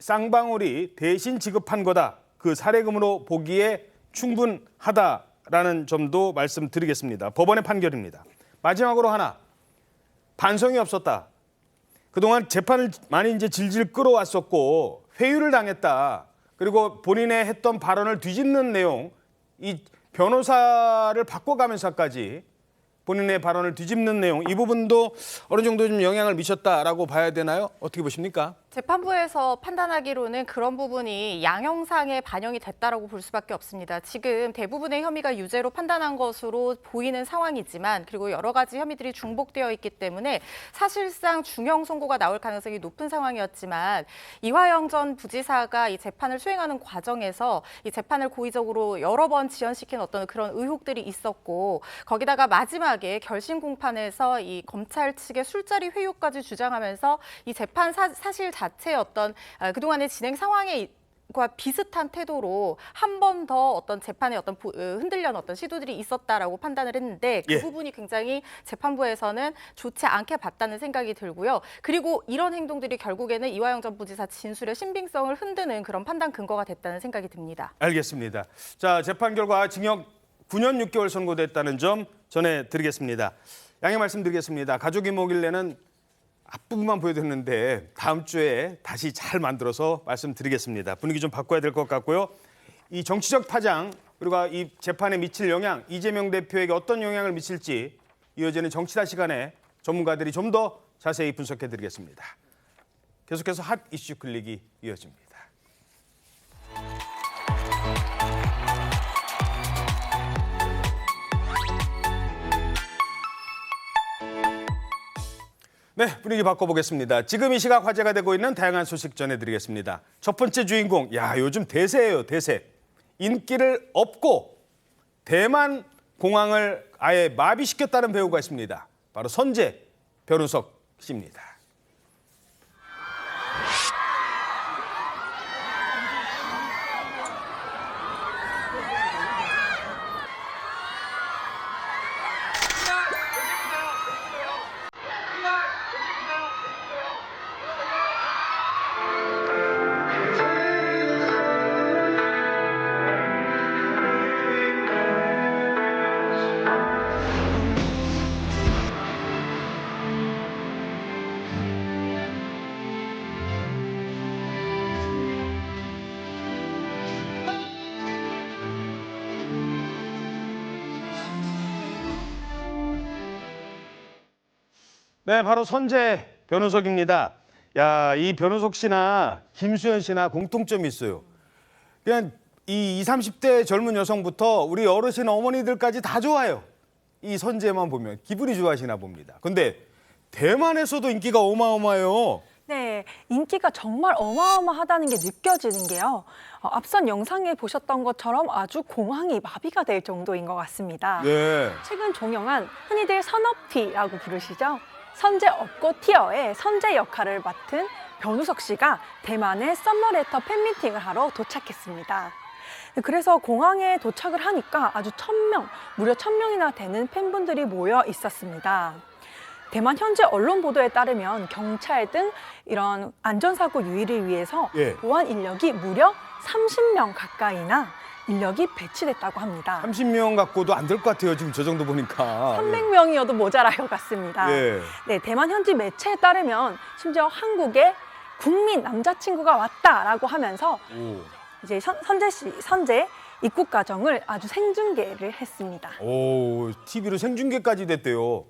쌍방울이 대신 지급한 거다. 그 사례금으로 보기에 충분하다라는 점도 말씀드리겠습니다. 법원의 판결입니다. 마지막으로 하나, 반성이 없었다. 그동안 재판을 많이 이제 질질 끌어왔었고 회유를 당했다. 그리고 본인의 했던 발언을 뒤집는 내용, 이 변호사를 바꿔가면서까지 본인의 발언을 뒤집는 내용, 이 부분도 어느 정도 좀 영향을 미쳤다라고 봐야 되나요? 어떻게 보십니까? 재판부에서 판단하기로는 그런 부분이 양형상에 반영이 됐다라고 볼 수밖에 없습니다. 지금 대부분의 혐의가 유죄로 판단한 것으로 보이는 상황이지만 그리고 여러 가지 혐의들이 중복되어 있기 때문에 사실상 중형 선고가 나올 가능성이 높은 상황이었지만 이화영 전 부지사가 이 재판을 수행하는 과정에서 이 재판을 고의적으로 여러 번 지연시킨 어떤 그런 의혹들이 있었고 거기다가 마지막에 결심 공판에서 이 검찰 측의 술자리 회유까지 주장하면서 이 재판 사실 자체의 어떤 그동안의 진행 상황에 과 비슷한 태도로 한 번 더 어떤 재판에 어떤 흔들려는 어떤 시도들이 있었다라고 판단을 했는데 그 부분이 굉장히 재판부에서는 좋지 않게 봤다는 생각이 들고요. 그리고 이런 행동들이 결국에는 이화영 전 부지사 진술의 신빙성을 흔드는 그런 판단 근거가 됐다는 생각이 듭니다. 알겠습니다. 자, 재판 결과 징역 9년 6개월 선고됐다는 점 전해드리겠습니다. 양해 말씀드리겠습니다. 가족이 뭐길래는 앞부분만 보여드렸는데 다음 주에 다시 잘 만들어서 말씀드리겠습니다. 분위기 좀 바꿔야 될 것 같고요. 이 정치적 파장 그리고 이 재판에 미칠 영향, 이재명 대표에게 어떤 영향을 미칠지 이어지는 정치다 시간에 전문가들이 좀 더 자세히 분석해드리겠습니다. 계속해서 핫 이슈 클릭이 이어집니다. 네, 분위기 바꿔보겠습니다. 지금 이 시각 화제가 되고 있는 다양한 소식 전해드리겠습니다. 첫 번째 주인공, 요즘 대세예요, 대세. 인기를 업고 대만 공항을 아예 마비시켰다는 배우가 있습니다. 바로 선재 변우석 씨입니다. 네, 바로 선재 변우석입니다. 이 변우석 씨나 김수현 씨나 공통점이 있어요. 그냥 이 20, 30대 젊은 여성부터 우리 어르신 어머니들까지 다 좋아요. 이 선재만 보면 기분이 좋아하시나 봅니다. 근데 대만에서도 인기가 어마어마해요. 네, 인기가 정말 어마어마하다는 게 느껴지는 게요. 앞선 영상에 보셨던 것처럼 아주 공항이 마비가 될 정도인 것 같습니다. 네. 최근 종영한 흔히들 선업티라고 부르시죠. 선재 업고 티어의 선재 역할을 맡은 변우석 씨가 대만의 썸머레터 팬미팅을 하러 도착했습니다. 그래서 공항에 도착을 하니까 아주 무려 1000명이나 되는 팬분들이 모여 있었습니다. 대만 현지 언론 보도에 따르면 경찰 등 이런 안전사고 유의를 위해서 보안 인력이 무려 30명 가까이나 인력이 배치됐다고 합니다. 30명 갖고도 안 될 것 같아요. 지금 저 정도 보니까. 300명이어도 모자랄 것 같습니다. 네, 대만 현지 매체에 따르면 심지어 한국에 국민 남자친구가 왔다라고 하면서 이제 선재 입국 과정을 아주 생중계를 했습니다. TV로 생중계까지 됐대요.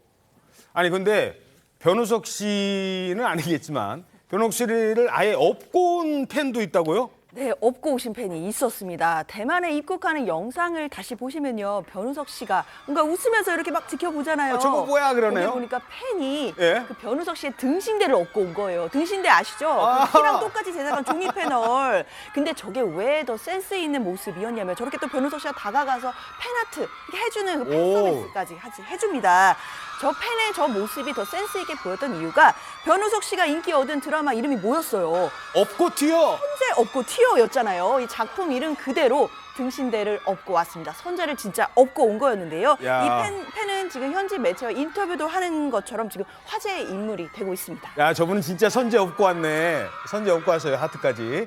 아니 근데 변우석 씨는 아니겠지만 변우석 씨를 아예 업고 온 팬도 있다고요? 네, 업고 오신 팬이 있었습니다. 대만에 입국하는 영상을 다시 보시면요. 변우석 씨가 뭔가 웃으면서 이렇게 막 지켜보잖아요. 저거 뭐야 그러네요. 거기 보니까 팬이 그 변우석 씨의 등신대를 업고 온 거예요. 등신대 아시죠? 그 키랑 똑같이 제작한 종이 패널. 근데 저게 왜 더 센스 있는 모습이었냐면 저렇게 또 변우석 씨가 다가가서 팬아트 이렇게 해주는 그 팬 서비스까지 해줍니다. 저 팬의 저 모습이 더 센스 있게 보였던 이유가 변우석 씨가 인기 얻은 드라마 이름이 뭐였어요? 업고 튀어. 선재 업고 튀어였잖아요. 이 작품 이름 그대로 등신대를 업고 왔습니다. 선재를 진짜 업고 온 거였는데요. 이 팬은 지금 현지 매체와 인터뷰도 하는 것처럼 지금 화제의 인물이 되고 있습니다. 저분은 진짜 선재 업고 왔네. 선재 업고 왔어요. 하트까지.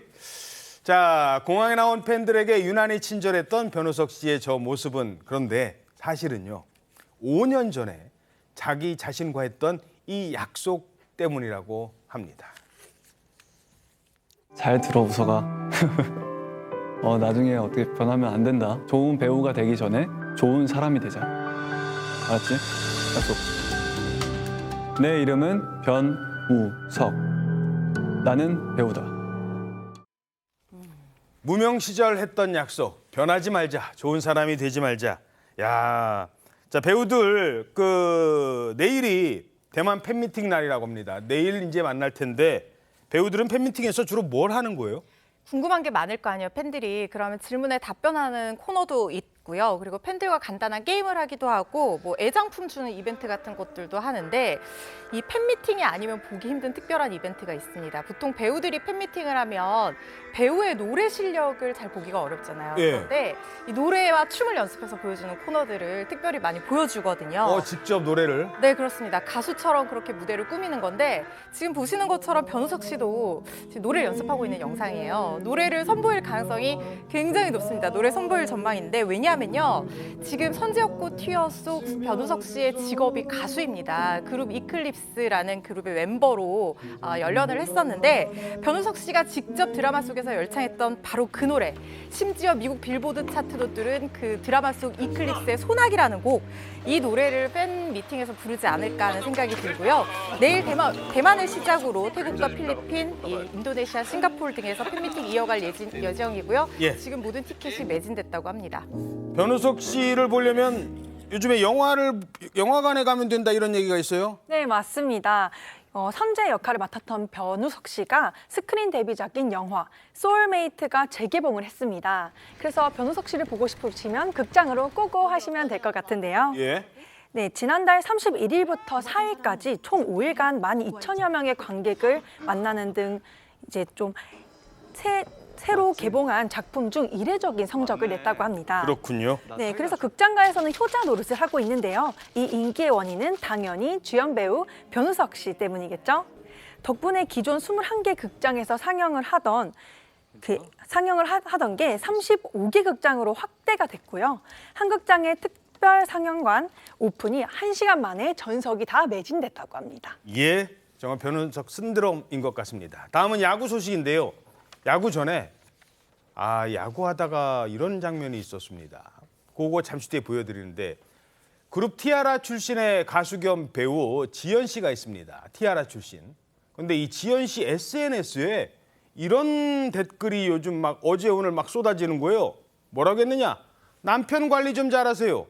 자, 공항에 나온 팬들에게 유난히 친절했던 변우석 씨의 저 모습은 그런데 사실은요. 5년 전에 자기 자신과 했던 이 약속 때문이라고 합니다. 잘 들어 우석아. 나중에 어떻게 변하면 안 된다. 좋은 배우가 되기 전에 좋은 사람이 되자. 알았지? 약속. 내 이름은 변우석. 나는 배우다. 무명 시절 했던 약속, 변하지 말자, 좋은 사람이 되지 말자. 야, 자 배우들 내일이 대만 팬미팅 날이라고 합니다. 내일 이제 만날 텐데 배우들은 팬미팅에서 주로 뭘 하는 거예요? 궁금한 게 많을 거 아니에요, 팬들이. 그러면 질문에 답변하는 코너도 있고요. 그리고 팬들과 간단한 게임을 하기도 하고 뭐 애장품 주는 이벤트 같은 것들도 하는데 이 팬미팅이 아니면 보기 힘든 특별한 이벤트가 있습니다. 보통 배우들이 팬미팅을 하면 배우의 노래 실력을 잘 보기가 어렵잖아요. 예. 그런데 이 노래와 춤을 연습해서 보여주는 코너들을 특별히 많이 보여주거든요. 직접 노래를? 네, 그렇습니다. 가수처럼 그렇게 무대를 꾸미는 건데 지금 보시는 것처럼 변우석 씨도 지금 노래를 연습하고 있는 영상이에요. 노래를 선보일 가능성이 굉장히 높습니다. 노래 선보일 전망인데 왜냐하면요. 지금 선지엽고 튀어 속 변우석 씨의 직업이 가수입니다. 그룹 이클립스라는 그룹의 멤버로 연연을 했었는데 변우석 씨가 직접 드라마 속에서 열창했던 바로 그 노래, 심지어 미국 빌보드 차트도 뚫은 그 드라마 속 이클립스의 소나기라는 곡, 이 노래를 팬 미팅에서 부르지 않을까 하는 생각이 들고요. 내일 대만을 시작으로 태국과 필리핀, 인도네시아, 싱가포르 등에서 팬미팅 이어갈 예정이고요. 예. 지금 모든 티켓이 매진됐다고 합니다. 변우석 씨를 보려면 요즘에 영화관에 가면 된다 이런 얘기가 있어요? 네, 맞습니다. 선재 역할을 맡았던 변우석 씨가 스크린 데뷔작인 영화 소울메이트가 재개봉을 했습니다. 그래서 변우석 씨를 보고 싶으시면 극장으로 꼬고 하시면 될 것 같은데요. 예. 네, 지난달 31일부터 4일까지 총 5일간 12,000여 명의 관객을 만나는 등 이제 좀 새로 개봉한 작품 중 이례적인 성적을 냈다고 합니다. 그렇군요. 네, 그래서 극장가에서는 효자 노릇을 하고 있는데요. 이 인기의 원인은 당연히 주연 배우 변우석 씨 때문이겠죠. 덕분에 기존 21개 극장에서 상영을 하던 게 35개 극장으로 확대가 됐고요. 한 극장의 특별 상영관 오픈이 1시간 만에 전석이 다 매진됐다고 합니다. 예, 정말 변우석 신드롬인 것 같습니다. 다음은 야구 소식인데요. 야구 전에 야구하다가 이런 장면이 있었습니다. 그거 잠시 뒤에 보여드리는데 그룹 티아라 출신의 가수 겸 배우 지연 씨가 있습니다. 티아라 출신. 근데 이 지연 씨 SNS에 이런 댓글이 요즘 막 어제 오늘 막 쏟아지는 거예요. 뭐라고 했느냐? 남편 관리 좀 잘하세요.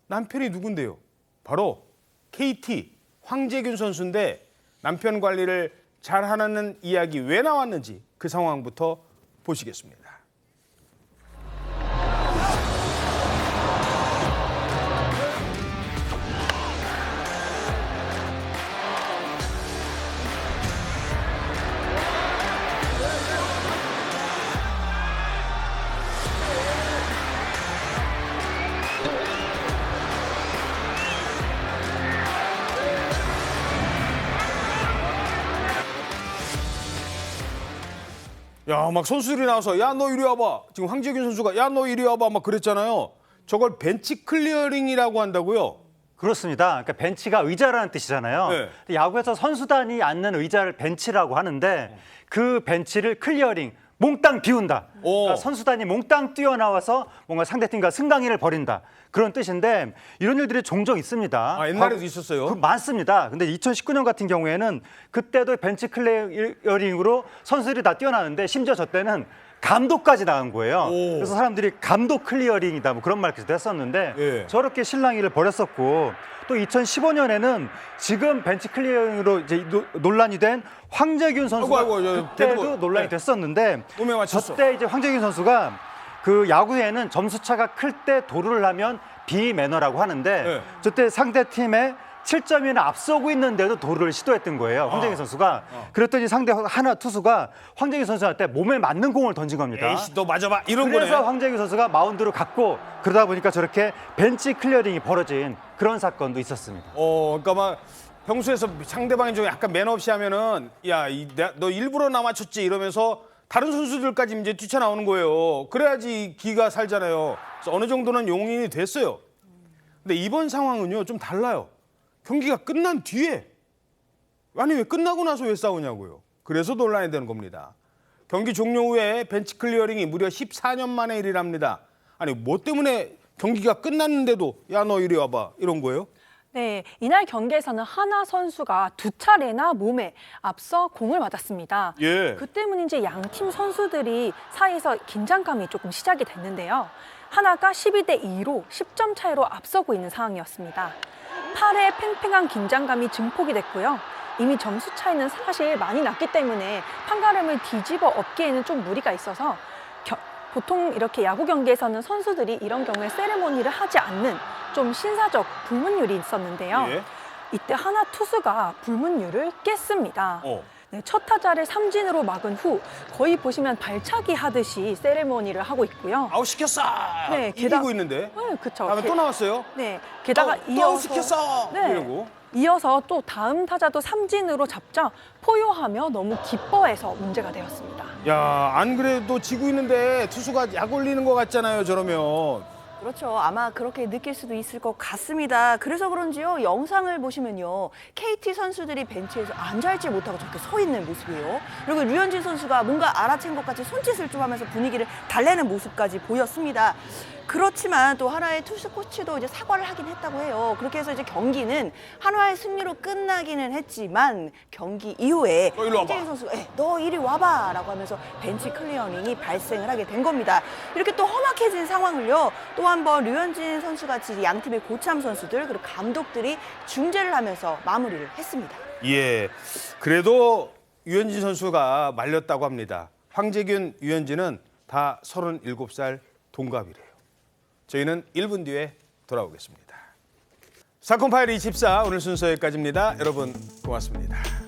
남편이 누군데요? 바로 KT 황재균 선수인데 남편 관리를 잘하는 이야기 왜 나왔는지 그 상황부터 보시겠습니다. 야, 막 선수들이 나와서 야, 너 이리 와봐. 지금 황재균 선수가 야, 너 이리 와봐 막 그랬잖아요. 저걸 벤치 클리어링이라고 한다고요? 그렇습니다. 그러니까 벤치가 의자라는 뜻이잖아요. 네. 야구에서 선수단이 앉는 의자를 벤치라고 하는데 그 벤치를 클리어링, 몽땅 비운다. 그러니까 선수단이 몽땅 뛰어나와서 뭔가 상대팀과 승강이를 벌인다. 그런 뜻인데 이런 일들이 종종 있습니다. 옛날에도 있었어요? 많습니다. 근데 2019년 같은 경우에는 그때도 벤치 클리어링으로 선수들이 다 뛰어나는데 심지어 저 때는 감독까지 나간 거예요. 그래서 사람들이 감독 클리어링이다 뭐 그런 말까지도 했었는데 저렇게 실랑이를 벌였었고 또 2015년에는 지금 벤치 클리어링으로 이제 논란이 된 황재균 선수가 그때도 논란이 됐었는데 저때 이제 황재균 선수가 그 야구에는 점수차가 클 때 도루를 하면 비매너라고 하는데 저때 상대 팀에 7점이나 앞서고 있는데도 도루를 시도했던 거예요. 황재균 선수가. 그랬더니 상대 하나 투수가 황재균 선수한테 몸에 맞는 공을 던진 겁니다. 에이씨, 너 맞아봐. 이런 거네. 그래서 황재균 선수가 마운드로 갔고 그러다 보니까 저렇게 벤치 클리어링이 벌어진 그런 사건도 있었습니다. 그러니까 막 평소에서 상대방이 좀 약간 매너 없이 하면은 야, 너 일부러 나 맞췄지 이러면서 다른 선수들까지 이제 뛰쳐나오는 거예요. 그래야지 기가 살잖아요. 그래서 어느 정도는 용인이 됐어요. 근데 이번 상황은요 좀 달라요. 경기가 끝난 뒤에 아니 왜 끝나고 나서 왜 싸우냐고요. 그래서 논란이 되는 겁니다. 경기 종료 후에 벤치 클리어링이 무려 14년 만의 일이랍니다. 아니 뭐 때문에 경기가 끝났는데도 야, 너 이리 와봐 이런 거예요? 네, 이날 경기에서는 하나 선수가 2차례나 몸에 앞서 공을 맞았습니다. 예. 그 때문인지 양팀 선수들이 사이에서 긴장감이 조금 시작이 됐는데요. 하나가 12대 2로 10점 차이로 앞서고 있는 상황이었습니다. 8회 팽팽한 긴장감이 증폭이 됐고요. 이미 점수 차이는 사실 많이 났기 때문에 판가름을 뒤집어 엎기에는 좀 무리가 있어서 보통 이렇게 야구 경기에서는 선수들이 이런 경우에 세레모니를 하지 않는 좀 신사적 불문율이 있었는데요. 예. 이때 하나 투수가 불문율을 깼습니다. 네, 첫 타자를 삼진으로 막은 후 거의 보시면 발차기 하듯이 세레모니를 하고 있고요. 아웃 시켰어. 네, 이기고 있는데. 네, 그렇죠. 다음에 또 나왔어요. 네, 게다가 또 이어서 시켰어. 네, 이러고. 이어서 또 다음 타자도 삼진으로 잡자 포효하며 너무 기뻐해서 문제가 되었습니다. 야, 안 그래도 지고 있는데 투수가 약 올리는 것 같잖아요. 저러면. 그렇죠. 아마 그렇게 느낄 수도 있을 것 같습니다. 그래서 그런지요, 영상을 보시면요, KT 선수들이 벤치에서 앉아있지 못하고 저렇게 서 있는 모습이에요. 그리고 류현진 선수가 뭔가 알아챈 것 같이 손짓을 좀 하면서 분위기를 달래는 모습까지 보였습니다. 그렇지만 또 하나의 투수 코치도 이제 사과를 하긴 했다고 해요. 그렇게 해서 이제 경기는 한화의 승리로 끝나기는 했지만 경기 이후에 황재균 선수가 너 이리 와봐 라고 하면서 벤치 클리어링이 발생을 하게 된 겁니다. 이렇게 또 험악해진 상황을요, 또 한 번 류현진 선수 같이 양팀의 고참 선수들 그리고 감독들이 중재를 하면서 마무리를 했습니다. 예. 그래도 유현진 선수가 말렸다고 합니다. 황재균, 유현진은 다 37살 동갑이래요. 저희는 1분 뒤에 돌아오겠습니다. 사건 파일 24 오늘 순서 여기까지입니다. 여러분 고맙습니다.